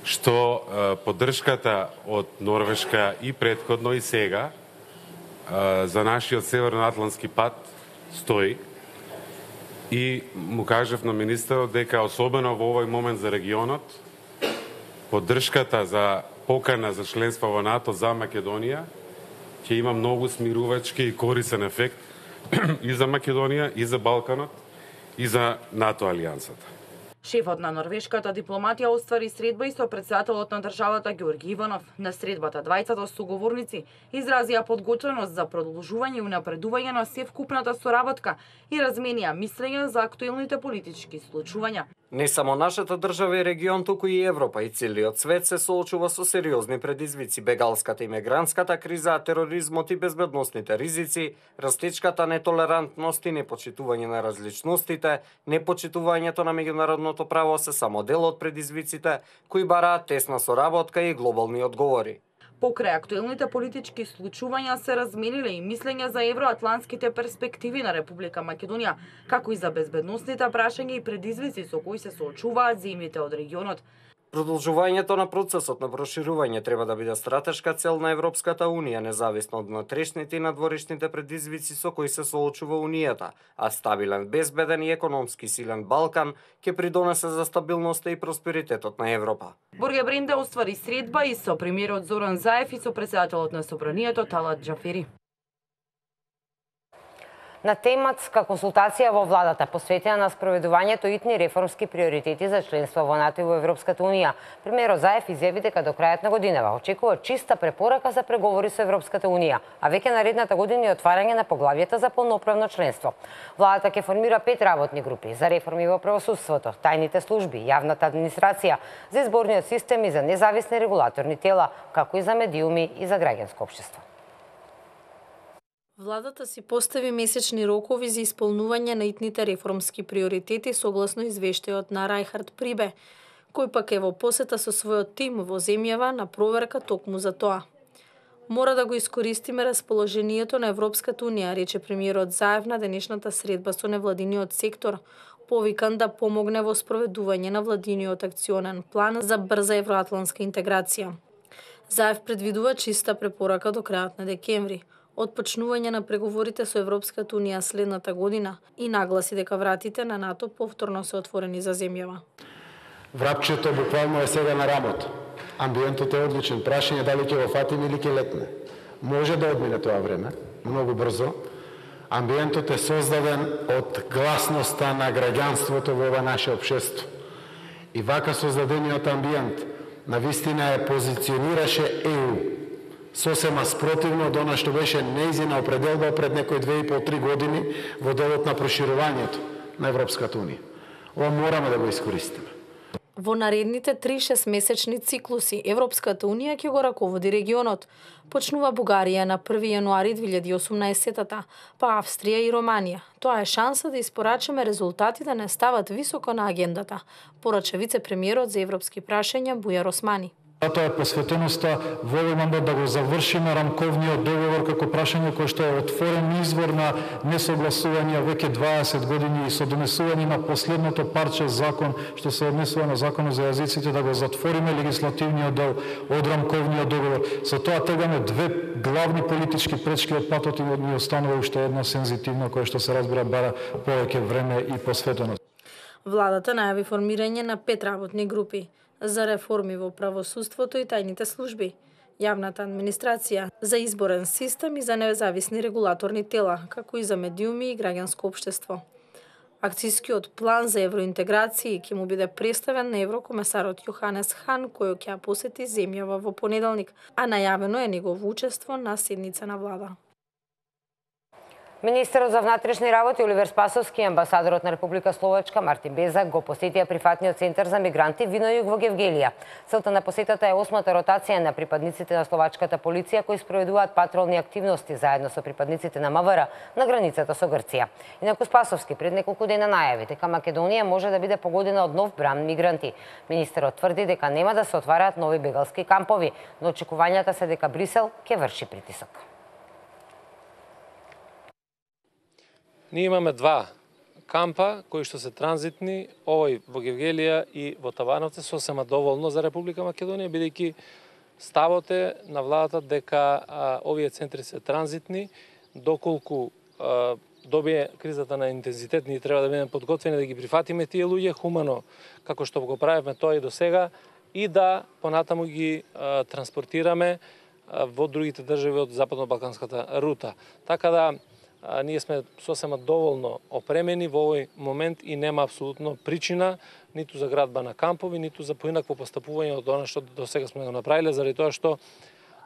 што поддршката од Норвешка и претходно и сега за нашиот северноатлантски пат стои. И му кажав на министерот дека особено во овој момент за регионот, поддршката за покана за членство во НАТО за Македонија ќе има многу смирувачки и корисен ефект и за Македонија, и за Балканот, и за НАТО алијансата. Шефот на норвешката дипломатија оствари средба и со претседателот на државата Георги Иванов. На средбата двајцата суговорници изразија подготвеност за продолжување и унапредување на севкупната соработка и разменија мислења за актуелните политички случувања. Не само нашата држава и регион, туку и Европа и целиот свет се соочува со сериозни предизвици: бегалската и мигрантската криза, тероризмот и безбедносните ризици, растечката нетолерантност и непочитување на различностите, непочитувањето на меѓународното право се само дел од предизвиците кои бараат тесна соработка и глобални одговори. Покрај актуелните политички случувања се размениле и мислења за евроатлантските перспективи на Република Македонија, како и за безбедносните прашања и предизвици со кои се соочуваат земјите од регионот. Продолжувањето на процесот на проширување треба да биде стратешка цел на Европската унија, независно од внатрешните и надворешните предизвици со кои се соочува унијата, а стабилен, безбеден и економски силен Балкан ќе придонесе за стабилноста и просперитетот на Европа. Борге Бренде оствари средба и со премиерот Зоран Заев и со претседателот на Собранието Талат Џафери. На тематска консултација во владата посветена на спроведувањето итни реформски приоритети за членство во НАТО и во Европската унија, премиерот Заев изјави дека до крајот на годинава очекува чиста препорака за преговори со Европската унија, а веќе наредната година и отварање на поглавјата за полноправно членство. Владата ќе формира 5 работни групи за реформи во правосудството, тајните служби, јавната администрација, за изборниот систем и за независни регулаторни тела, како и за медиуми и за граѓанско општество. Владата си постави месечни рокови за исполнување на итните реформски приоритети согласно извештајот на Рајхард Прибе, кој пак е во посета со својот тим во земјава на проверка токму за тоа. Мора да го искористиме расположението на Европската унија, рече премиерот Заев на денешната средба со невладиниот сектор, повикан да помогне во спроведување на владиниот акционен план за брза евроатлантска интеграција. Заев предвидува чиста препорака до крајот на декември, од почнување на преговорите со Европската унија следната година и нагласи дека вратите на НАТО повторно се отворени за земјава. Врапчето буквално е сега на рамото. Амбиентот е одличен. Прашање дали ќе го фатиме или ќе летне. Може да одмине тоа време, многу брзо. Амбиентот е создаден од гласноста на граѓанството во ова наше општество. И вака создадениот амбиент навистина е позиционираше ЕУ сосема спротивно од она што беше нејзина определба пред некои 2,5-3 години во делот на проширувањето на Европската унија. Ова мораме да го искористиме. Во наредните 3-6 месечни циклуси Европската унија ќе го раководи регионот. Почнува Бугарија на 1 јануари 2018-та, па Австрија и Романија. Тоа е шанса да испорачаме резултати да не стават високо на агендата, порача вице-премиерот за европски прашања Бујар Османи. Затоа е посветеноста во овој мандат да го завршиме рамковниот договор како прашање кое што е отворен извор на несогласување веќе 20 години и со донесување на последното парче закон што се однесува на законот за јазиците да го затвориме легислативниот дел од рамковниот договор. Со тоа тегаме две главни политички пречки од патот и ни останува уште една сензитивна која што се разбира бара повеќе време и посветеност. Владата најави формирање на 5 работни групи за реформи во правосудството и тајните служби, јавната администрација, за изборен систем и за независни регулаторни тела, како и за медиуми и граѓанско општество. Акцијскиот план за евроинтеграција ќе му биде представен на еврокомесарот Јоханес Хан, кој ќе посети земјава во понеделник, а најавено е негово учество на седница на влада. Министерот за внатрешни работи Оливер Спасовски и амбасадорот на Република Словачка Мартин Безак го посетија прифатниот центар за мигранти Винојуг во Гевгелија. Целта на посетата е 8-та ротација на припадниците на словачката полиција кои спроведуваат патролни активности заедно со припадниците на МВР на границата со Грција. Инаку Спасовски пред неколку дена најави дека Македонија може да биде погодена од нов бран мигранти. Министерот тврди дека нема да се отвараат нови бегалски кампови, но очекувањата се дека Брисел ќе врши притисок. Ние имаме два кампа кои што се транзитни, овој во Гевгелија и во Табановце, сосема доволно за Република Македонија, бидејќи ставот е на владата дека овие центри се транзитни, доколку добие кризата на интензитет, ние треба да бидеме подготвени да ги прифатиме тие луѓе хумано, како што го правевме тоа и до сега, и да понатаму ги транспортираме во другите држави од западно-балканската рута. Така да ние сме сосема доволно опремени во овој момент и нема апсолутно причина ниту за градба на кампови, ниту за поинакво постапување од она што до сега сме го направиле, заради тоа што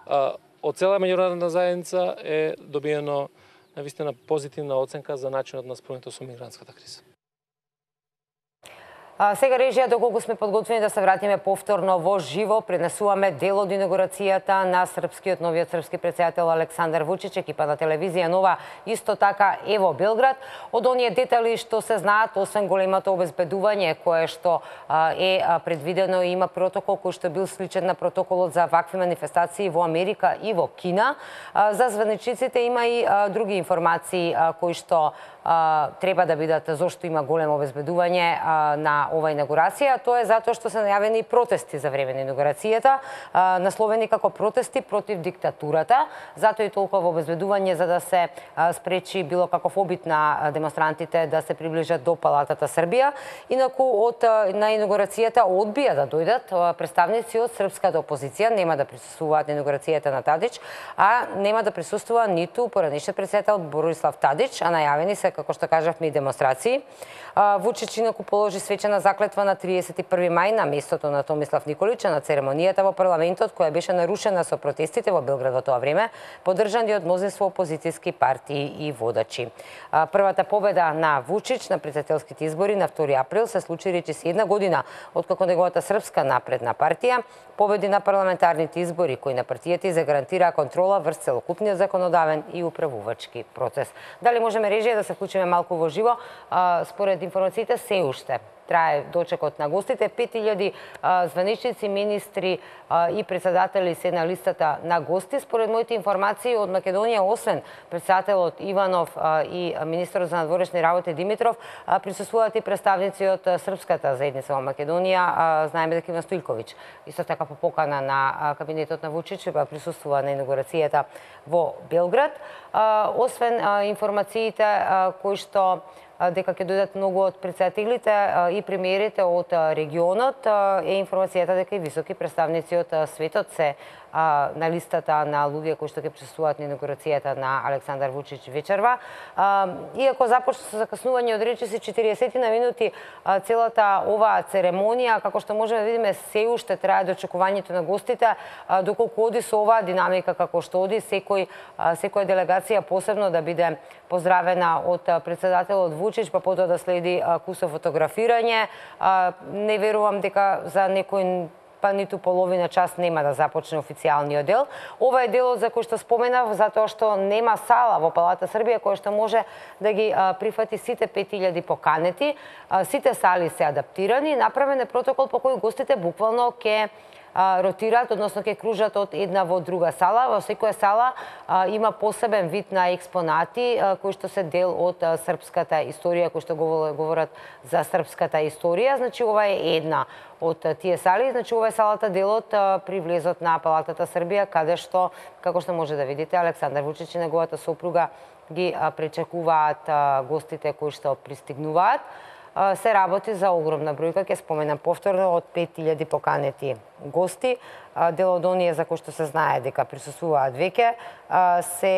од цела меѓународна заедница е добиено навистина позитивна оценка за начинот на справувањето со мигрантската криза. Сега режија, доколку сме подготвени да се вратиме повторно во живо, пренесуваме дел од инаугурацијата на новиот српски председател Александар Вучич, екипа на телевизија Нова, исто така е во Белград. Од оние детали што се знаат, освен големото обезбедување кое што е предвидено и има протокол кој што бил сличен на протоколот за вакви манифестации во Америка и во Кина, за званичниците има и други информации кои што треба да бидат зошто има големо обезбедување на ова инаугурација. Тоа е затоа што се најавени протести за време на инаугурацијата, насловени како протести против диктатурата. Затоа и толкова обезбедување за да се спречи било каков обид на демонстрантите да се приближат до Палатата Србија. Инаку на инаугурацијата одбија да дојдат представници од српската опозиција, нема да присуствуваат на инаугурацијата на Тадич, а нема да присуствува ниту поранешниот председател Борислав Тадич, а најавени се, како што кажавме, и демонстрации. Вучич инаку положи свечена заклетва на 31 мај на местото на Томислав Николич на церемонијата во парламентот, која беше нарушена со протестите во Белград во тоа време, поддржани од мнозинство опозицијски партии и водачи. Првата победа на Вучич на председателските избори на 2 април се случи речиси една година откако неговата Српска напредна партија победи на парламентарните избори, кои на партијата и загарантираа контрола врз целокупниот законодавен и управувачки процес. Дали можеме режија да се вклучиме малку во живо? Според информациите се уште трае дочекот на гостите. 5000 званичници, министри и председатели се на листата на гости. Според моите информации од Македонија, освен председателот Иванов и министерот за надворешни работи Димитров, присуствуваат и представници од српската заедница во Македонија. Знаеме дека Иван Стојковиќ исто така по покана на кабинетот на Вучич присуствува на инаугурацијата во Белград. Освен информациите кои што дека ќе дојдат многу од председателите и премиерите од регионот, е информацијата дека и високи представници од светот се на листата на луѓе кои што ќе присуствуваат на инаугурацијата на Александар Вучич вечерва. Иако започна со закаснување од речиси 40 на минути, целата оваа церемонија, како што можеме да видиме, се уште трае до очекувањето на гостите, доколку оди со оваа динамика како што оди, секоја делегација посебно да биде поздравена од председателот Вучич, па потоа да следи кусо фотографирање. Не верувам дека за некој па ниту половина час нема да започне официјалниот дел. Ова е делот за кој што споменав, затоа што нема сала во Палата Србија која што може да ги прифати сите 5000 поканети. Сите сали се адаптирани, направен е протокол по кој гостите буквално ќе ротираат, односно ќе кружат од една во друга сала. Во секоја сала има посебен вид на експонати кои што се дел од српската историја, кои што говорат за српската историја. Значи ова е една од тие сали, значи ова е салата делот при влезот на Палатата Србија, каде што, како што може да видите, Александар Вучич и неговата сопруга ги пречекуваат гостите кои што пристигнуваат. Се работи за огромна бројка, ќе споменам повторно, од 5000 поканети гости. Дел од оние за кои што се знае дека присуствуваат веќе се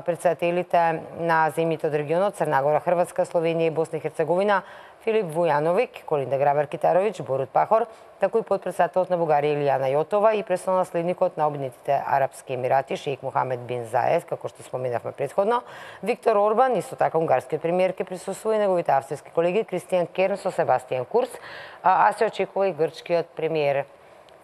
председателите на земјите од регионот Црна Гора, Хрватска, Словенија и Босна и Херцеговина, Филип Вујановиќ, Колинда Грабар-Китаровиќ, Борут Пахор, таку и подпредседателот на Бугарија Илијана Јотова и престолонаследникот на Обединетите Арапски Емирати Шејх Мухамед бин Заед, како што споменавме претходно, Виктор Орбан, исто така унгарскиот премиер ќе присуствува и неговите австријски колеги Кристијан Керн со Себастијан Курц, а се очекува и грчкиот премиер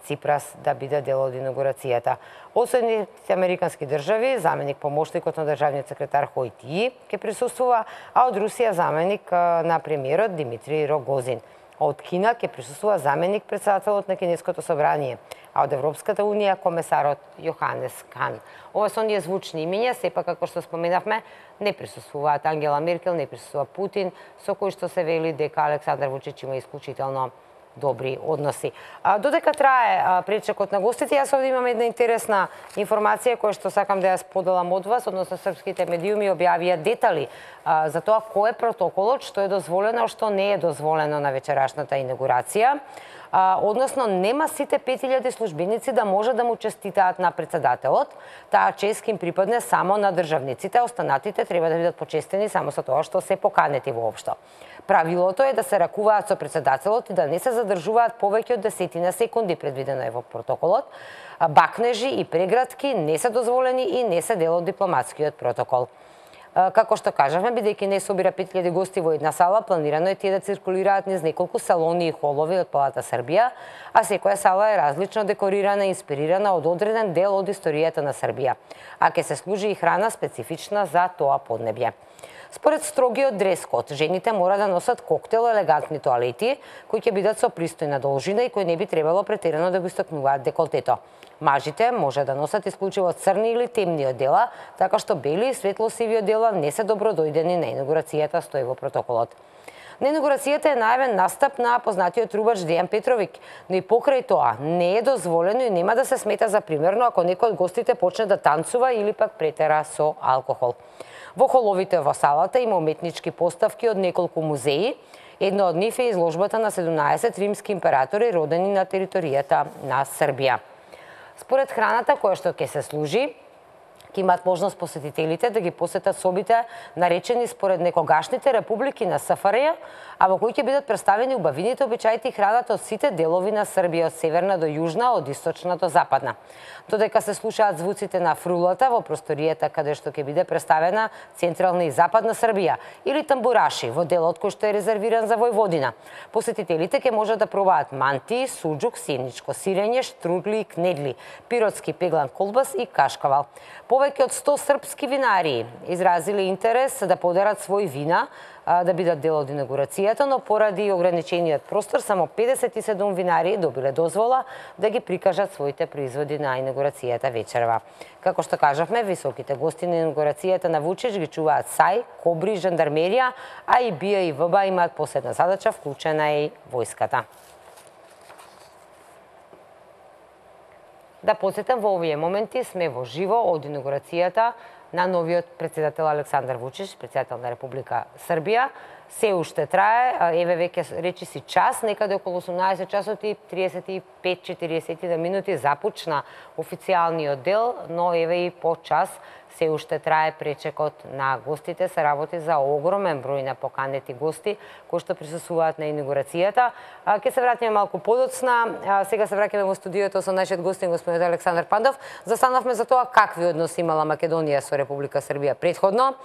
Ципрас да биде дел од инаугурацијата. Од Соединетите Американски држави, заменик помошникот на државниот секретар Хой Тии ќе присуствува, а од Русија заменик на премиерот Димитри Рогозин. Од Кина ќе присуствува заменик председателот на Кинеското собрание, а од Европската унија комесарот Јоханес Кан. Ова се оние звучни имиња, сепак како што споменавме, не присуствуваат Ангела Меркел, не присуствува Путин, со кој што се вели дека Александар Вучич има исклучително добри односи. Додека трае пречекот на гостите, јас овде имам една интересна информација која што сакам да ја споделам од вас, односно српските медиуми објавија детали за тоа кој е протоколот, што е дозволено, што не е дозволено на вечерашната инаугурација. Односно, нема сите 5000 службеници да може да му честитаат на председателот. Таа чест им припадне само на државниците, останатите треба да бидат почестени само со тоа што се поканети воопшто. Правилото е да се ракуваат со председателот и да не се задржуваат повеќе од 10 секунди, предвидено е во протоколот. Бакнежи и прегратки не се дозволени и не се дел од дипломатскиот протокол. Како што кажавме, бидејќи не собира 5000 гости во една сала, планирано е тие да циркулираат низ неколку салони и холови од Палата Србија, а секоја сала е различно декорирана и инспирирана од одреден дел од историјата на Србија, а ќе се служи и храна специфична за тоа поднебје. Според строгиот дрес-код, жените мора да носат коктел елегантни тоалети, кои ќе бидат со пристојна должина и кои не би требало претерано да го истакнуваат деколтето. Мажите може да носат исклучиво црни или темни одела, така што бели и светло-сиви одела не се добродојдени на инаугурацијата, стои во протоколот. На инаугурацијата е најавен настап на познатиот трубач Дејан Петровиќ, но и покрај тоа не е дозволено и нема да се смета за примерно ако некој од гостите почне да танцува или пак претера со алкохол. Во холовите во салата има уметнички поставки од неколку музеи. Едно од нив е изложбата на 17 римски императори родени на територијата на Србија. Според храната која што ќе се служи, ќе имаат можност посетителите да ги посетат собите наречени според некогашните републики на СФРЈ, а во кои ќе бидат представени убавините, обичаите и храната од сите делови на Србија, од северна до јужна, од источна до западна. Додека се слушаат звуците на фрулата во просторијата каде што ќе биде представена централна и западна Србија, или тамбураши во делот кој што е резервиран за Војводина. Посетителите ќе можат да пробаат мантии, суџук, сиеничко сирење, штрудли и кнедли, пиротски пеглан колбас и кашкавал. Повеќе од 100 српски винарии изразиле интерес да подарат своји вина, да бидат дел од инаугурацијата, но поради ограничениот простор само 57 винарии добиле дозвола да ги прикажат своите производи на инаугурацијата вечерва. Како што кажавме, високите гости на инаугурацијата на Вучич ги чуваат САј, КОБРИ, жандармерија, а и БИА и ВБА имаат посебна задача, вклучена е и војската. Да подсетам, во овие моменти сме во живо од инаугурацијата на новиот председател Александар Вучич, председател на Република Србија. се уште трае, еве веќе речи си час, некаде околу 18 часот и 35-40 минути започна официјалниот дел, но еве и по час се уште трае пречекот на гостите, се работи за огромен број на поканети гости кои што присуствуваат на инаугурацијата. Ќе се вратиме малку подоцна, сега се враќаме во студиото со нашиот гостин господин Александар Пандов. Застанавме за тоа какви односи имала Македонија со Република Србија претходно.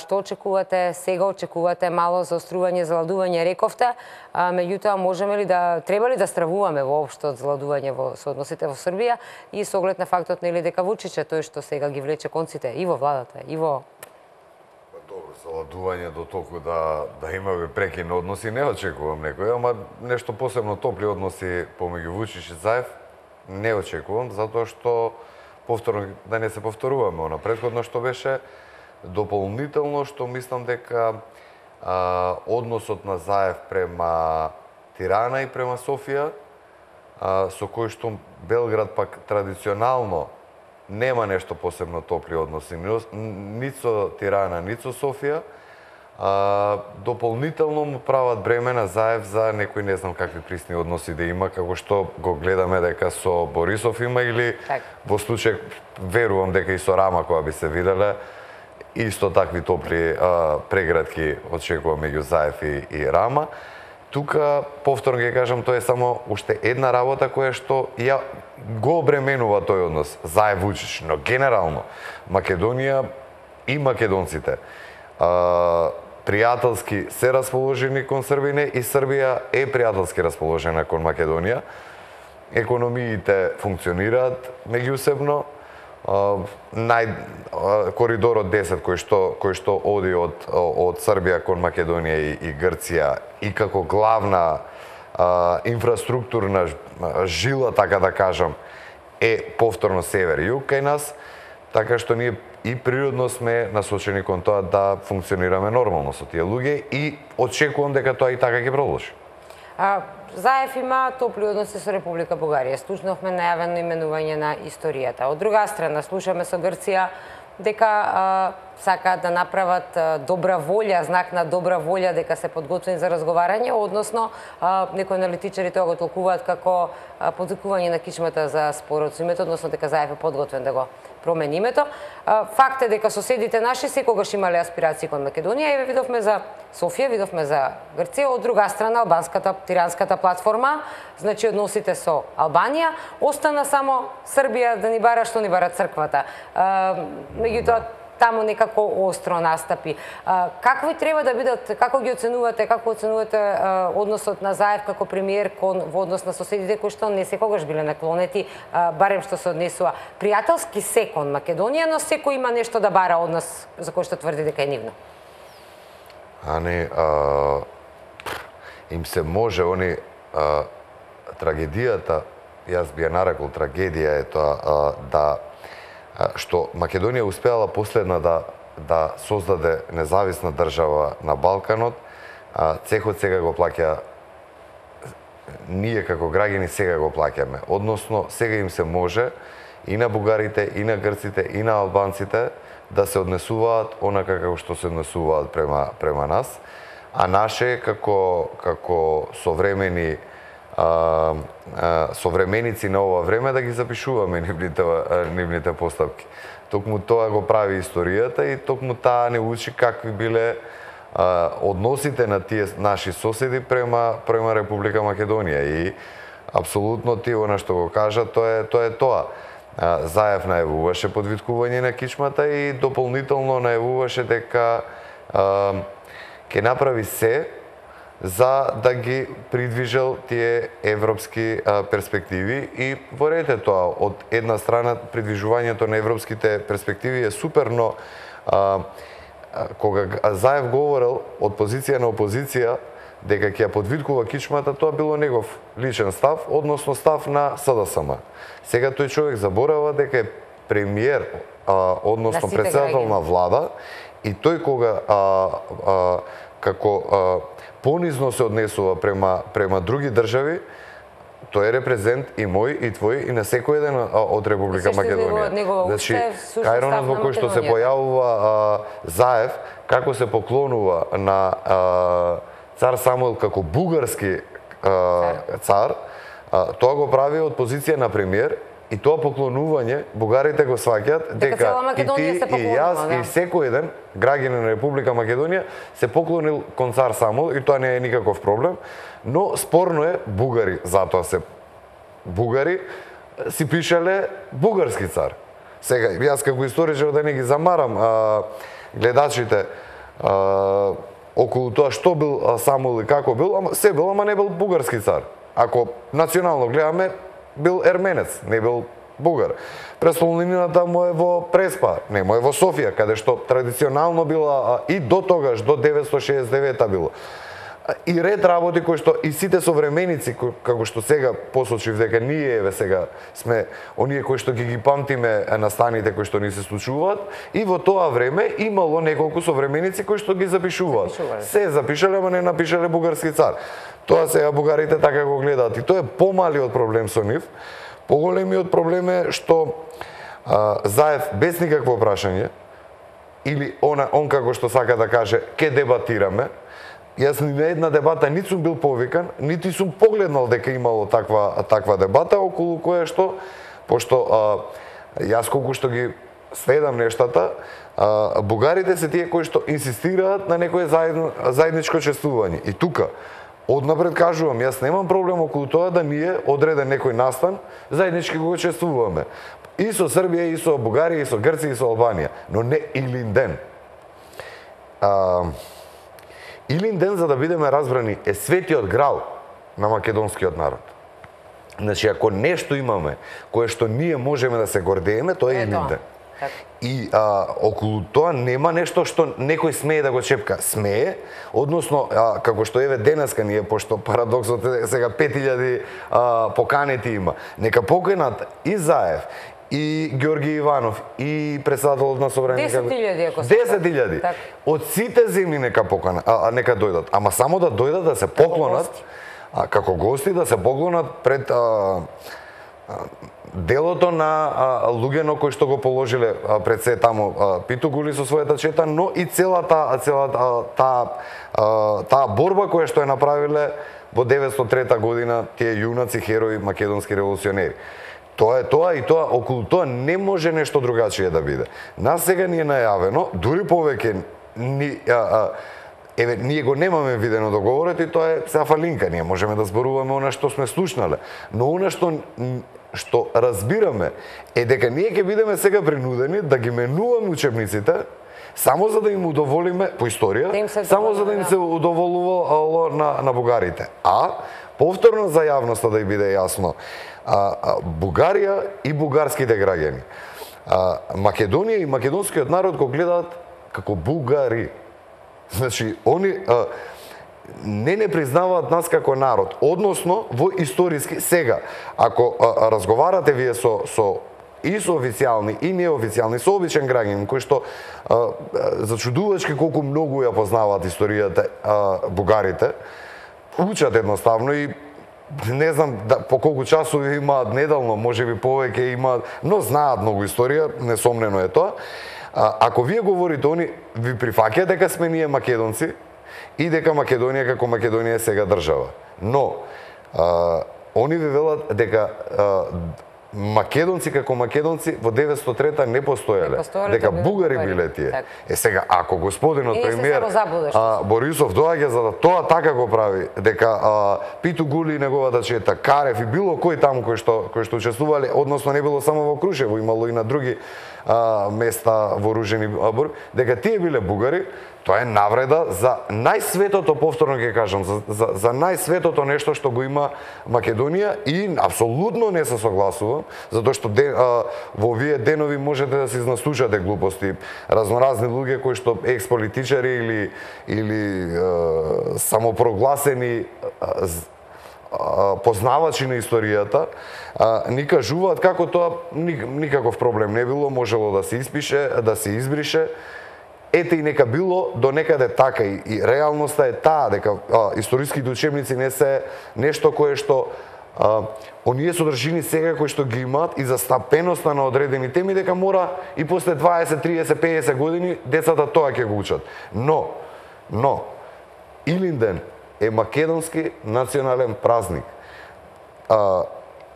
Што очекувате сега? Очекувате мало заострување, заладување, рековте. Меѓутоа, можеме ли да, треба ли да стравуваме воопшто од заладување со односите во Србија и со оглед на фактот нели дека Вучич е тој што сега ги влече конците и во владата, и во... Добро, заладување до толку да имаме прекини односи не очекувам некој, ама нешто посебно топли односи помеѓу Вучич и Заев не очекувам, затоа што повторно да не се повторуваме она претходно што беше, дополнително што мислам дека односот на Заев према Тирана и према Софија, со кој што Белград пак традиционално нема нешто посебно топли односи, ни со Тирана, ни со Софија, дополнително му прават бреме на Заев за некои не знам какви присни односи да има, како што го гледаме дека со Борисов има или во случај верувам дека и со Рама која би се виделе, исто такви топли прегратки очекувам меѓу Заев и Рама. Тука, повторно ќе кажам, тоа е само уште една работа која што ја го обременува тој однос Заев Вучич, но генерално Македонија и македонците пријателски се расположени кон Србине и Србија е пријателски расположена кон Македонија. Економиите функционираат меѓусебно. Коридорот 10 кој што оди од Србија кон Македонија и Грција и како главна инфраструктурна жила, така да кажам, е повторно север-југ кај нас, така што ние и природно сме насочени кон тоа да функционираме нормално со тие луѓе и очекувам дека тоа и така ќе продолжи. Заев има топли односи со Република Бугарија. Слушнавме најавено именување на историјата. Од друга страна, слушаме со Грција дека сакаат да направат добра волја, знак на добра волја дека се подготвени за разговарање, односно некои аналитичари тоа го толкуваат како подзакување на кичмата за спорот со името, односно дека Заев е подготвен да го промени името. Факт е дека соседите наши секогаш имале аспирации кон Македонија. Еве видовме за Софија, видовме за Грција, од друга страна албанската тиранската платформа, значи односите со Албанија, остана само Србија да ни бара што ни бара црквата. Меѓутоа таму некако остро настапи. Какви треба да бидат, како ги оценувате, како оценувате односот на Заев како премиер во однос на соседите кои што не секогаш биле наклонети, барем што се однесува пријателски се кон Македонија, но секој има нешто да бара од нас за кој што тврди дека е нивно? Им се може, трагедијата, јас би ја нарекол трагедија е тоа што Македонија успеала последна да создаде независна држава на Балканот, цехот сега го плаќа, ние како граѓани сега го плаќаме. Односно, сега им се може и на бугарите, и на грците, и на албанците да се однесуваат онака како што се однесуваат према нас, а наше како современици на ова време да ги запишуваме нивните постапки. Токму тоа го прави историјата и токму таа не учи какви биле односите на тие наши соседи према Република Македонија. И апсолутно ти она што го кажа, тоа е тоа. Заев најавуваше подвиткување на кичмата и дополнително најавуваше дека ќе направи се за да ги придвижел тие европски перспективи и во ред е тоа. Од една страна придвижувањето на европските перспективи е супер, но кога Заев говорел од позиција на опозиција дека ќе ја подвиткува кичмата, тоа било негов личен став, односно став на СДСМ. Сега тој човек заборава дека е премиер, односно претседател на влада, и тој кога како понизно се однесува према други држави, тој е репрезент и мој, и твој, и на секој еден од Република Македонија. Значи, кајронот во кој што се појавува Заев, како се поклонува на цар Самуил како бугарски цар, тоа го прави од позиција на премиер, и тоа поклонување бугарите го сваќаат дека и ти, и јас, и секој еден граѓанин на Република Македонија се поклонил кон цар Самуил, и тоа не е никаков проблем, но спорно е бугари, затоа се бугари, си пишале бугарски цар. Сега, јас како историчар да не ги замарам гледачите околу тоа што бил Самуил и како бил, се бил, ама не бил бугарски цар. Ако национално гледаме, бил ерменец, не бил бугар. Престолнината му е во Преспа, не му е во Софија, каде што традиционално била и до тогаш, до 969-та било. И ред работи кои што и сите современици, како што сега посочив дека ние еве сега сме оние кои што ги памтиме настаните кои што ни се случуваат, и во тоа време имало неколку современици кои што ги запишуваат. Се запишале, ама не напишале бугарски цар. Тоа сега бугарите така го гледаат, и тоа е помалиот проблем со нив. Поголемиот проблем е што Заев без никакво прашање, или он како што сака да каже, ке дебатираме. Јас ни на една дебата нити сум бил повикан, нити сум погледнал дека имало таква дебата, околу која што, пошто јас колку што ги сведам нештата, бугарите се тие кои што инсистираат на некое заедничко чествување. И тука, однапред кажувам, јас немам проблем околу тоа да ние одреден некој настан, заеднички го чествуваме. И со Србија, и со Бугарија, и со Грција, и со Албанија. Но не Илинден. Илинден, за да бидеме разбрани, е светиот грал на македонскиот народ. Значи, ако нешто имаме, кое што ние можеме да се гордееме, тоа е Илинден. И околу тоа нема нешто што некој смее да го чепка. Смее, односно, како што еве денеска ние, пошто парадоксот е сега 5000 поканети има, нека поканат и Заев, и Георги Иванов, и председателот на собранието. 10.000 ако 10.000. Од сите земји нека поканат, нека дојдат. Ама само да дојдат да се поклонат, како гости, да се поклонат пред делото на луѓето кои што го положиле пред се таму Питу-Гули со својата чета, но и целата таа борба која што ја направиле во 903 година тие јунаци, херои, македонски револуционери. Тоа е тоа, и тоа околу тоа не може нешто другачие да биде. Нас сега ни е најавено, дури повеќе ние го немаме видено договорот, и тоа е сега фалинка, ние можеме да зборуваме она што сме слушнале, но она што разбираме е дека ние ќе бидеме сега принудени да ги менуваме учебниците само за да им удоволиме по историја, само за да им се удоволувало на бугарите. Повторно за јавноста да ја биде јасно, Бугарија и бугарските граѓани, Македонија и македонскиот народ го гледаат како бугари. Значи, они не признаваат нас како народ, односно во историски сега, ако разговарате вие со официјални и неофицијални, со обичен граѓанин кој што зачудувачки колку многу ја познаваат историјата бугарите, учат едноставно и не знам по колку часови имаат неделно, можеби повеќе имаат, но знаат многу историја, несомнено е тоа. Ако вие говорите, они ви прифаќаат дека сме ние македонци и дека Македонија како Македонија е сега држава. Но они ви велат дека македонци како македонци во 903-та не постоеле, дека бугари биле тие. Сега, ако господинот премиер Борисов доаѓа за да тоа така го прави, дека Питу-Гули и неговата чета, Карев и било кој таму кој што учествувале, односно не било само во Крушево, имало и на други места вооружени борби, дека тие биле бугари, тоа е навреда за најсветото, повторно ќе кажам, за најсветото нешто што го има Македонија, и апсолутно не се согласувам, затоа што во овие денови можете да се изнаслушате глупости, разноразни луѓе кои што експолитичари или самопрогласени познавачи на историјата, ни кажуваат како тоа никаков проблем не било, можело да се испише, да се избрише. Ете и нека било до некаде така, и реалноста е таа дека историските учебници не се нешто кое што оние содржини сега кои што ги имаат и застапеноста на одредени теми, дека мора и после 20, 30, 50 години децата тоа ќе го учат. Но Илинден е македонски национален празник.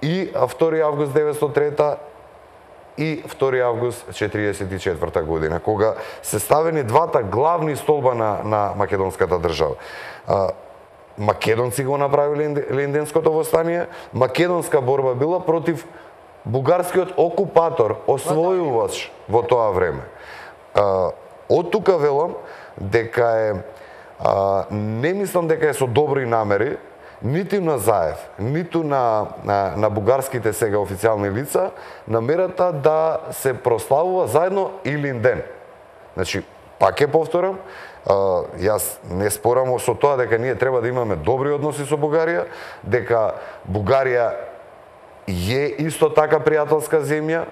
И 2 август 903 и 2 август 1944 година, кога се ставени двата главни столба на македонската држава. Македонци го направиле Линденското востание, македонска борба била против бугарскиот окупатор, освојувач во тоа време. Од тука велам дека не мислам дека е со добри намери, ниту на Заев, ниту на бугарските сега официјални лица, намерата да се прославува заедно Илинден. Значи, пак ќе повторам, јас не спорам со тоа дека ние треба да имаме добри односи со Бугарија, дека Бугарија е исто така пријателска земја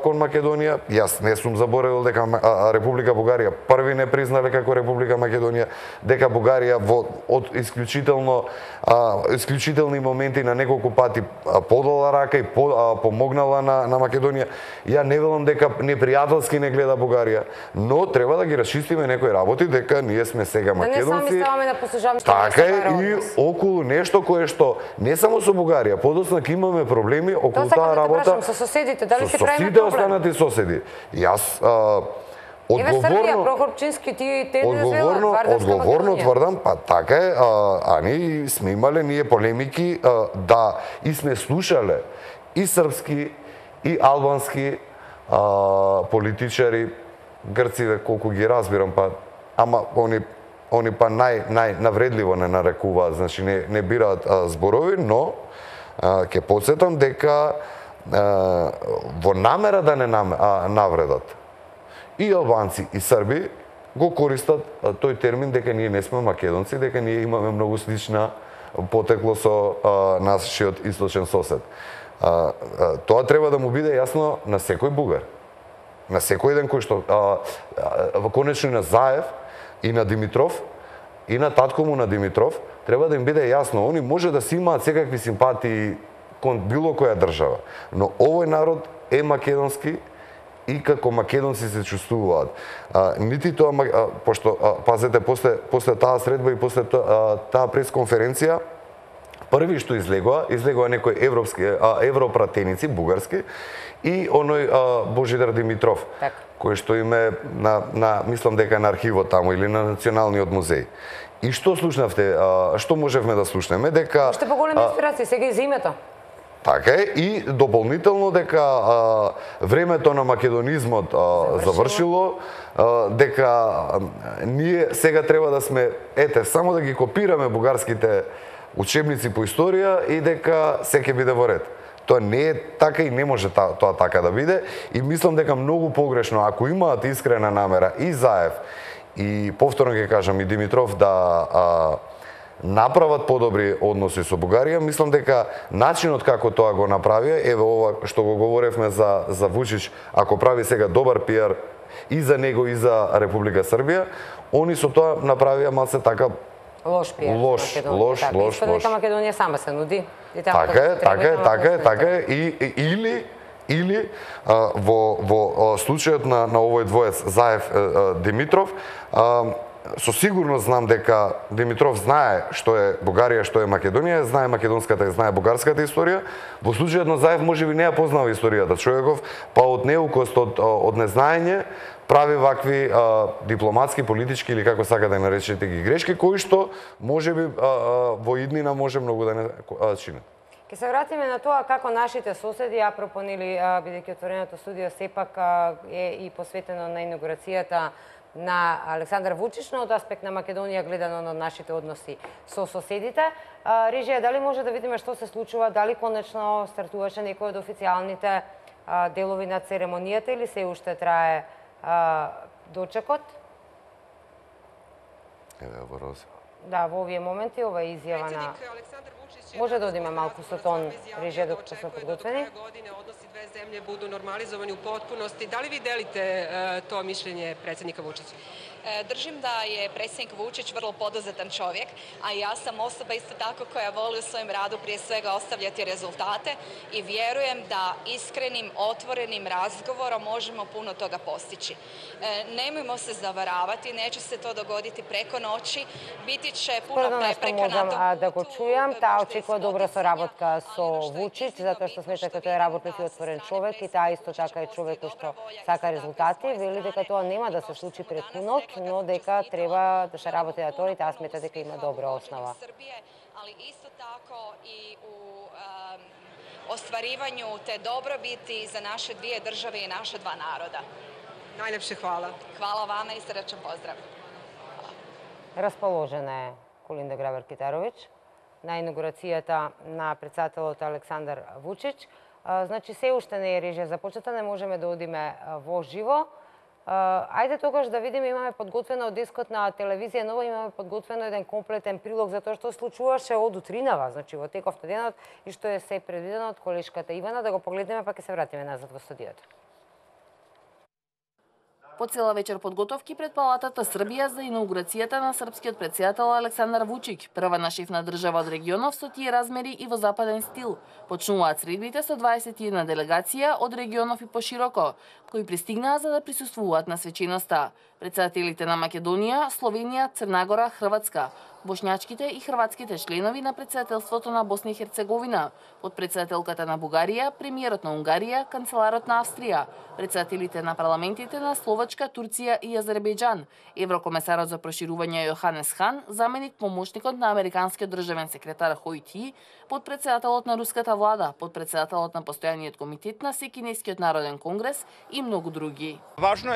кон Македонија. Јас не сум заборавил дека Република Бугарија први не признале како Република Македонија, дека Бугарија од исклучителни моменти на неколку пати подала рака и помогнала на Македонија. Ја не велам дека непријателски не гледа Бугарија, но треба да ги расчистиме некои работи, дека ние сме сега македонци. Да не сами ставаме на послужавнички така е и околу нешто кое што не само со Бугарија, подоцна ќе имаме проблеми околу таа работа со соседите, дали се правиме проблем? Со сите останати соседи. Јас одговорно тврдам, па така е, ани сме имале ние полемики да и сме слушале и српски и албански политичари, грците колку ги разбирам, па ама они па навредливо не нарекуваат, значи не бираат зборови, но ќе потсетам дека во намера да не навредат и албанци и срби го користат тој термин дека ние не сме македонци, дека ние имаме многу слична потекло со нашиот источен сосед. Тоа треба да му биде јасно на секој бугар. На секој еден кој што конечно и на Заев и на Димитров и на татко му на Димитров треба да им биде јасно, они може да си имаат секакви симпатии кон било која држава, но овој народ е македонски и како македонци се чувствуваат. Нити тоа, пошто, пазете, после таа средба и после таа пресконференција, први што излегоа некои европратеници, бугарски, и оној Божидар Димитров, кој што име мислам дека на архивот таму или на Националниот музеј. И што слушнавте, што можевме да слушнеме, дека Уште поголеми инспирации сега и за името. Така е, и дополнително дека времето на македонизмот завршило, дека ние сега треба да сме, само да ги копираме бугарските учебници по историја и дека се ќе биде во ред. Тоа не е така и не може тоа така да биде, и мислам дека многу погрешно, ако имаат искрена намера и Заев, и повторно ќе кажам и Димитров да направат подобри односи со Бугарија, мислам дека начинот како тоа го направија, еве ова што го говоревме за Вучич, ако прави сега добар пиар и за него и за Република Србија, они со тоа направија малце така лош пиар. Лош. Македонија сама се нуди. Така е, или во случајот на овој двоец Заев Димитров, со сигурност знам дека Димитров знае што е Бугарија, што е Македонија, знае македонската и знае бугарската историја. Во случајот на Заев можеби не ја познава историјата човеков, па од неукост, од незнаење, прави вакви дипломатски, политички или како сака да наречете ги грешки, кои што можеби во иднина може многу да не чинат. Ке се вратиме на тоа како нашите соседи, апропо бидејќи отвореното студио сепак е и посветено на инаугурацијата на Александар Вучич, но од аспект на Македонија гледано на нашите односи со соседите. Режија, дали може да видиме што се случува, дали конечно стартуваше некој од официјалните делови на церемонијата или се уште трае дочекот? Еве во Роза. Да, во овие моменти ова е изјава на... Може да одиме малку со тон, режија, докато сме подготвени. Odnosi dve zemlje budu normalizovani u potpunosti. Da li vi delite to mišljenje predsjednika Vučića? Držim da je predsjednik Vučić vrlo poduzetan čovjek, a ja sam osoba isto tako koja voli u svojem radu prije svega ostavljati rezultate i vjerujem da iskrenim, otvorenim razgovorom možemo puno toga postići. Nemojmo se zavaravati, neće se to dogoditi preko noći, biti će puno prepreka na to. Да го чујам, таа очекува добра соработка со Вучич, затоа што смета дека тој е работник и отворен човек и таа исто така е човек кој што сака резултати. Вели дека тоа нема да се случи преку ноќ, но дека треба да се работи на тоа и таа смета дека има добра основа. Ali isto tako i u ostvarivanju te dobrobiti za naše dvije države i naša dva naroda. Najljepše hvala. Hvala vama i srdačan pozdrav. Расположена е Колинда Грабар-Китаровиќ на инаугурацијата на председателот Александар Вучич. Значи, се уште не е режија започета, не можеме да одиме во живо. Ајде тогаш да видиме, имаме подготвено од дискот на телевизија Нова, имаме подготвено еден комплетен прилог за тоа што случуваше од утринава, значи во теков на денот и што е се предвидено од колешката Ивана, да го погледнеме па ќе се вратиме назад во студиото. По цела вечер подготовки пред Палатата Србија за инаугурацијата на српскиот претседател Александар Вучич, прва на шеф на држава од регионов со тие размери и во западен стил. Почнуваат средбите со 21 делегација од регионов и пошироко, кои пристигнаа за да присуствуваат на свеченоста. Председателите на Македонија, Словенија, Црна Гора, Хрватска, бошњачките и хрватските членови на председателството на Босна и Херцеговина, подпредседателката на Бугарија, премиерот на Унгарија, канцеларот на Австрија, председателите на парламентите на Словачка, Турција и Азербејџан, еврокомесарот за проширување Јоханес Хан, заменик помошникот на американскиот државен секретар Хој Ти, подпредседателот на руската влада, подпредседателот на постојаниот комитет на Секинескиот народен конгрес и многу други. Важно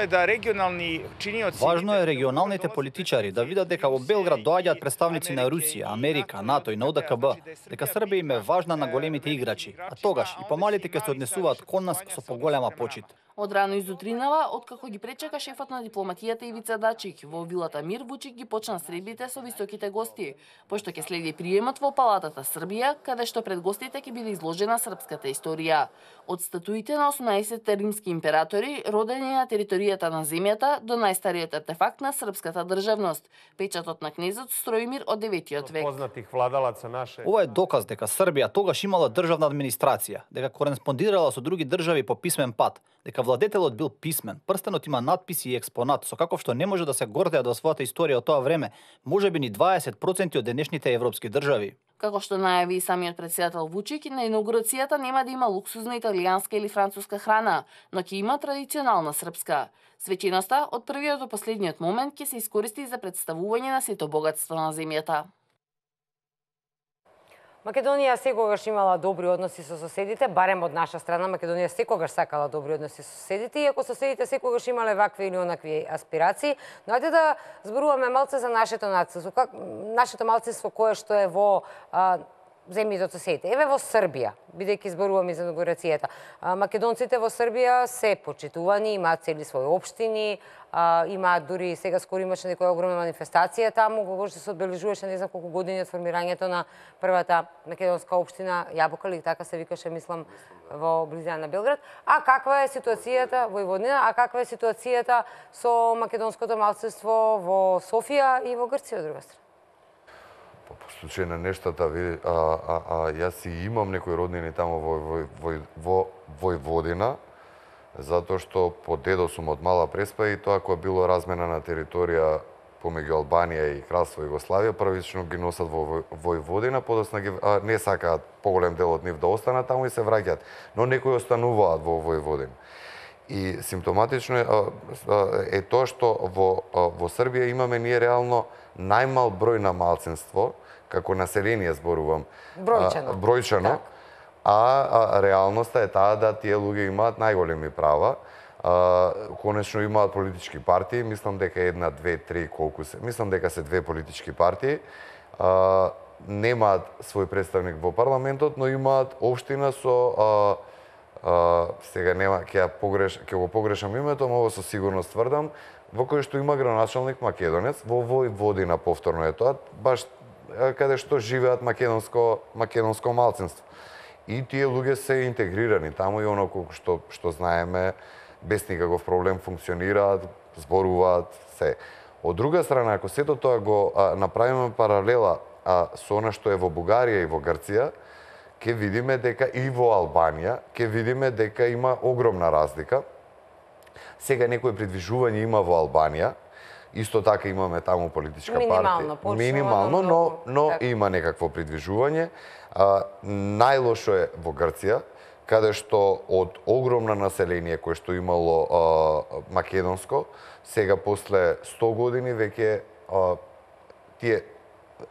е регионалните политичари да видат дека во Белград доаѓаат представници на Русија, Америка, НАТО и на ОДКБ, дека Србија им е важна на големите играчи, а тогаш и помалите ќе се однесуваат кон нас со поголема почит. Од рано изутринава, откако ги пречека шефот на дипломатијата Ивица Дачик, во вилата Мир Вучич ги почна средбите со високите гости, пошто ќе следи приемот во Палатата Србија, каде што пред гостите ќе биде изложена српската историја. Од статуите на 18 римски императори, родени на територијата на земјата, до најстариот артефакт на српската државност, печатот на кнезот Строимир од 9 век. Ова е доказ дека Србија тогаш имала државна администрација, дека кореспондирала со други држави по писмен пат, дека владетелот бил писмен, прстенот има надписи и експонат, со каков што не може да се гордеат во својата историја од тоа време, можеби ни 20% од денешните европски држави. Како што најави и самиот председател Вучич, на инаугурацијата нема да има луксузна италијанска или француска храна, но ќе има традиционална српска. Свеченоста од првиот до последниот момент ќе се искористи за представување на сето богатство на земјата. Македонија секогаш имала добри односи со соседите, барем од наша страна Македонија секогаш сакала добри односи со соседите, иако соседите секогаш имале вакви или онакви аспирации. Но ајде да зборуваме малце за нашето нација, нашето малцинство кое што е во земјите од соседите. Еве во Србија, бидејќи зборуваме за инаугурацијата. Македонците во Србија се почитувани, имаат цели своји општини, имаат дури сега скоро имаше некоја огромна манифестација таму, кога што се одбележуваше не знам колку години од формирањето на првата македонска општина Јабука, или така се викаше, мислам, во близина на Белград. А каква е ситуацијата во Војводина, а каква е ситуацијата со македонското малцинство во Софија и во Грција од друга страна? По случај на нештата, јас си имам некои роднини тамо во Војводина, затоа што по дедо сум од Мала Преспа и тоа кога било размена на територија помеѓу Албанија и Кралство Југославија, првично ги носат во Војводина, подосна ги не сакаат поголем дел од нив да останат таму и се враќаат, но некои остануваат во Војводина. И симптоматично е тоа што во Србија имаме ние реално најмал број на малцинство, како население зборувам, бројчано, а реалноста е таа да тие луѓе имаат најголеми права. Конечно имаат политички партии, мислам дека една, две, три, колку се, мислам дека се две политички партии, немаат свој представник во парламентот, но имаат општина со сега нема ќе го погрешам името, но со сигурност тврдам, во кој што има граначалник македонец, во Војводина повторно е тоа, баш каде што живеат македонско малцинство. И тие луѓе се интегрирани таму и оноко што знаеме, без никаков проблем функционираат, зборуваат се. Од друга страна, ако сето тоа го направиме паралела со она што е во Бугарија и во Грција, ќе видиме дека и во Албанија, ќе видиме дека има огромна разлика. Сега некој придвижување има во Албанија, исто така имаме таму политичка партија. Минимално, но има некакво придвижување. Најлошо е во Грција, каде што од огромна население кое што имало македонско, сега после 100 години веќе тие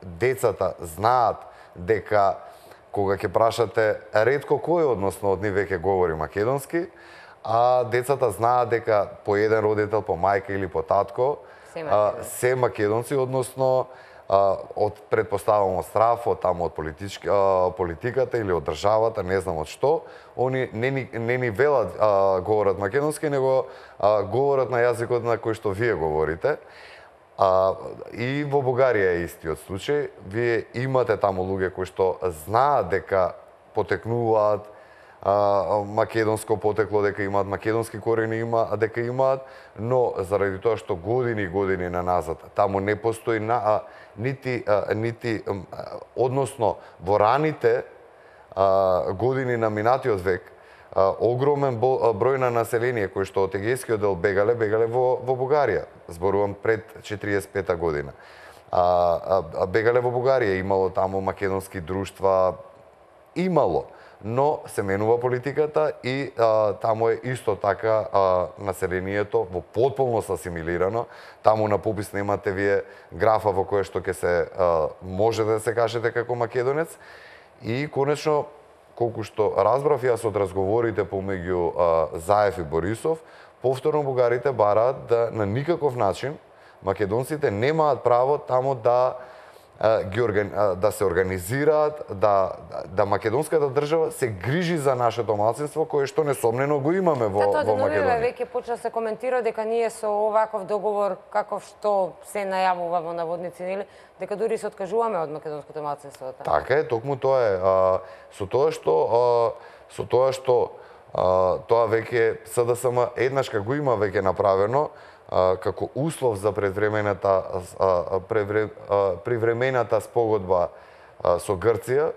децата знаат дека кога ќе прашате ретко кој односно од нив веќе говори македонски, а децата знаат дека по еден родител, по мајка или по татко се македонци, односно од предпоставам од страв, од таму од политиката или од државата, не знам од што, они не ни велат говорат македонски, него говорат на јазикот на кој што вие говорите. И во Бугарија е истиот случај. Вие имате таму луѓе кои што знаат дека потекнуваат македонско потекло, дека имаат македонски корени, дека имаат, но заради тоа што години и години наназад таму не постои нити односно во раните години на минатиот век огромен број на население кои што од Егејскиот дел бегале во Бугарија. Зборувам пред 45 година. Бегале во Бугарија, имало таму македонски друштва, имало, но се менува политиката и таму е исто така населението во потполност асимилирано. Таму на попис немате вие графа во која што ќе се може да се кажете како македонец. И конечно, колку што разбрав јас од разговорите помеѓу Заев и Борисов, повторно бугарите бараат да на никаков начин македонците немаат право таму да се организираат, да македонската држава се грижи за нашето малцинство кое што несомнено го имаме во Македонија. Веќе почна се коментира дека ние со оваков договор каков што се најавува во наводници, нели, дека дури се откажуваме од македонското малцинство. Така е, токму тоа е. Со тоа што тоа веќе СДСМ еднашка го има веќе направено како услов за привремената спогодба со Грција.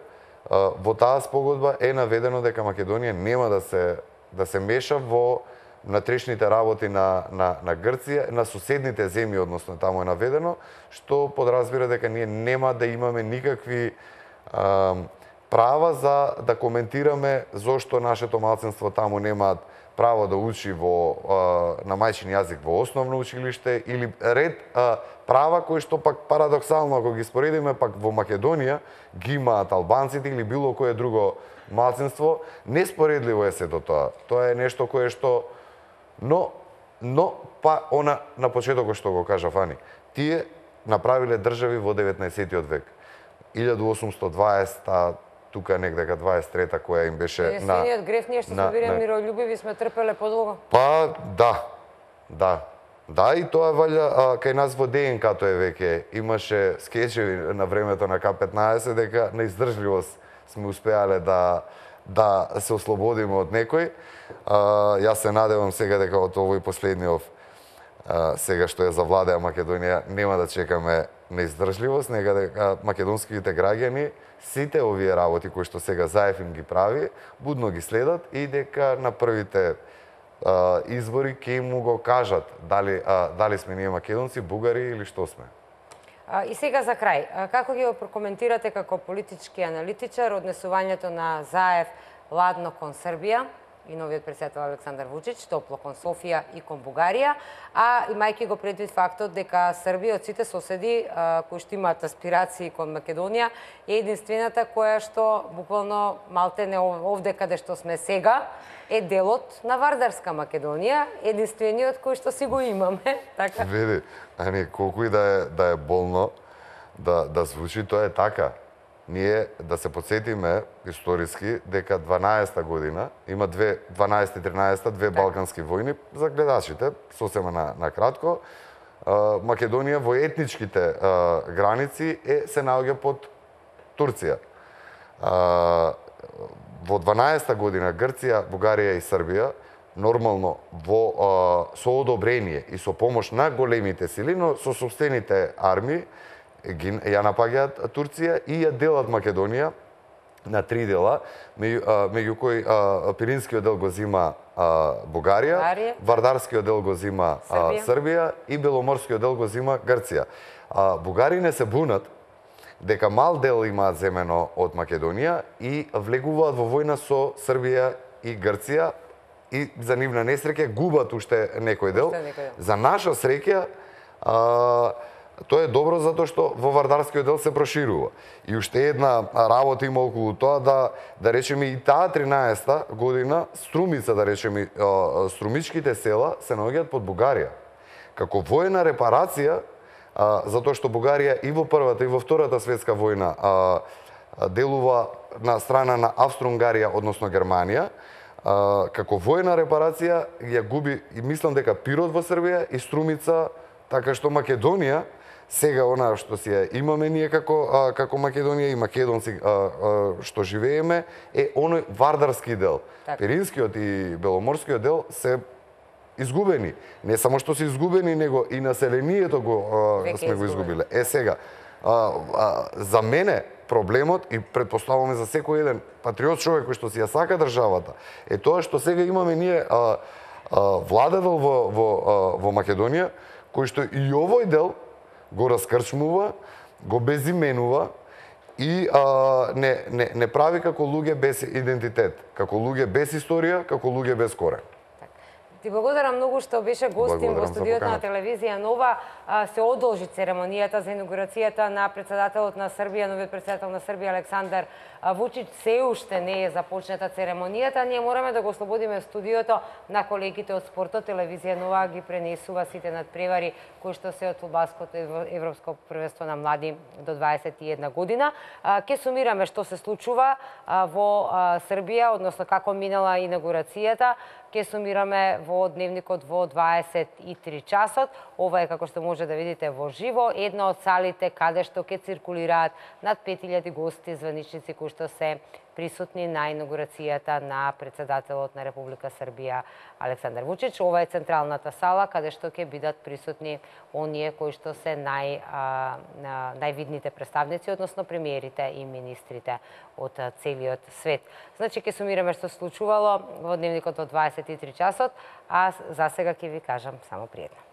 Во таа спогодба е наведено дека Македонија нема да се меша во внатрешните работи на Грција, на соседните земји, односно таму е наведено, што подразбира дека ние нема да имаме никакви права за да коментираме зошто нашето малцинство таму немаат право да учи на мајчин јазик во основно училиште или ред права кои што пак парадоксално ако ги споредиме пак во Македонија ги имаат албанците или било кое друго малцинство. Неспоредливо е сето тоа. Тоа е нешто кое што но па она на почетокот што го кажа Фани. Тие направиле држави во 19-тиот век. 1820 тука некако 23-та која им беше единствениот греф ние што сме биле мирољубиви сме трпеле подолго. Па да, и тоа валја кај нас во ДНК-то е веќе имаше скечеви на времето на К15 дека на издржливост сме успеале да се ослободиме од некој. Јас се надевам сега дека од овој последниот сега што е за владеа Македонија нема да чекаме неиздржливост, нека дека македонските граѓани сите овие работи кои што сега Заев им ги прави, будно ги следат и дека на првите избори ќе му го кажат дали сме ние македонци, бугари или што сме. И сега за крај, како ги прокоментирате како политички аналитичар однесувањето на Заев ладно кон Србија и новиот претседател Александар Вучич, топло кон Софија и кон Бугарија, а имајќи го предвид фактот дека Србија од сите соседи кои што имаат аспирации кон Македонија е единствената која што буквално малте не овде каде што сме сега е делот на Вардарска Македонија, единствениот кој што си го имаме, така. Види, колку и да е болно да звучи, тоа е така. Ние да се подсетиме историски дека 12-та година има 12-13 две балкански војни за гледачите, сосема на кратко. Македонија во етничките граници се наоѓа под Турција. Во 12-та година Грција, Бугарија и Србија нормално со одобрение и со помош на големите сили, но со сопствените армии ја напаѓаат Турција и ја делат Македонија на 3 дела, меѓу кои Пиринскиот дел го зима Бугарија, Вардарскиот дел го зима Србија и Беломорскиот дел го зима Грција. Бугарине се бунат дека мал дел имаат земено од Македонија и влегуваат во војна со Србија и Грција и за нивна несреќа губат уште некој дел. За наша среќа тоа е добро затоа што во Вардарскиот дел се проширува. И уште една работа има околу тоа да речеме и таа 13-та година Струмица, да речеме, струмичките села се наоѓаат под Бугарија. Како војна репарација, затоа што Бугарија и во Првата и во Втората светска војна делува на страна на Австро-Унгарија, односно Германија, како војна репарација ја губи и мислам дека Пирот во Србија и Струмица, така што Македонија сега она што си ја имаме ние како Македонија и македонци што живееме е оној Вардарски дел. Пиринскиот и Беломорскиот дел се изгубени. Не само што се изгубени, него и населението сме го изгубиле. Сега, за мене проблемот и предпоставуваме за секој еден патриот човек кој што си ја сака државата е тоа што сега имаме ние владател во Македонија кој што и овој дел го раскрчмува, го безименува и не прави како луѓе без идентитет, како луѓе без историја, како луѓе без корен. Ти благодарам многу што беше гостин во студиото на телевизија Нова. Се одолжи церемонијата за инаугурацијата на председателот на Србија, новиот председател на Србија Александар Вучич. Се уште не е започната церемонијата. Ние мораме да го ослободиме студиото на колегите од спортот. Телевизија Нова ги пренесува сите надпревари кои што се од фудбалското европско првенство на млади до 21 година. Ке сумираме што се случува во Србија, односно како минала инаугурацијата. Ке сумираме во дневникот во 23 часот. Ова е, како што може да видите, во живо. Една од салите каде што ке циркулираат над 5000 гости, званичници кои што се присутни на инаугурацијата на председателот на Република Србија Александар Вучич. Ова е централната сала каде што ќе бидат присутни оние кои што се највидните представници, односно премиерите и министрите од целиот свет. Значи, ќе сумираме што се случувало во дневникот од 23 часот, а за сега ќе ви кажам само пријатно.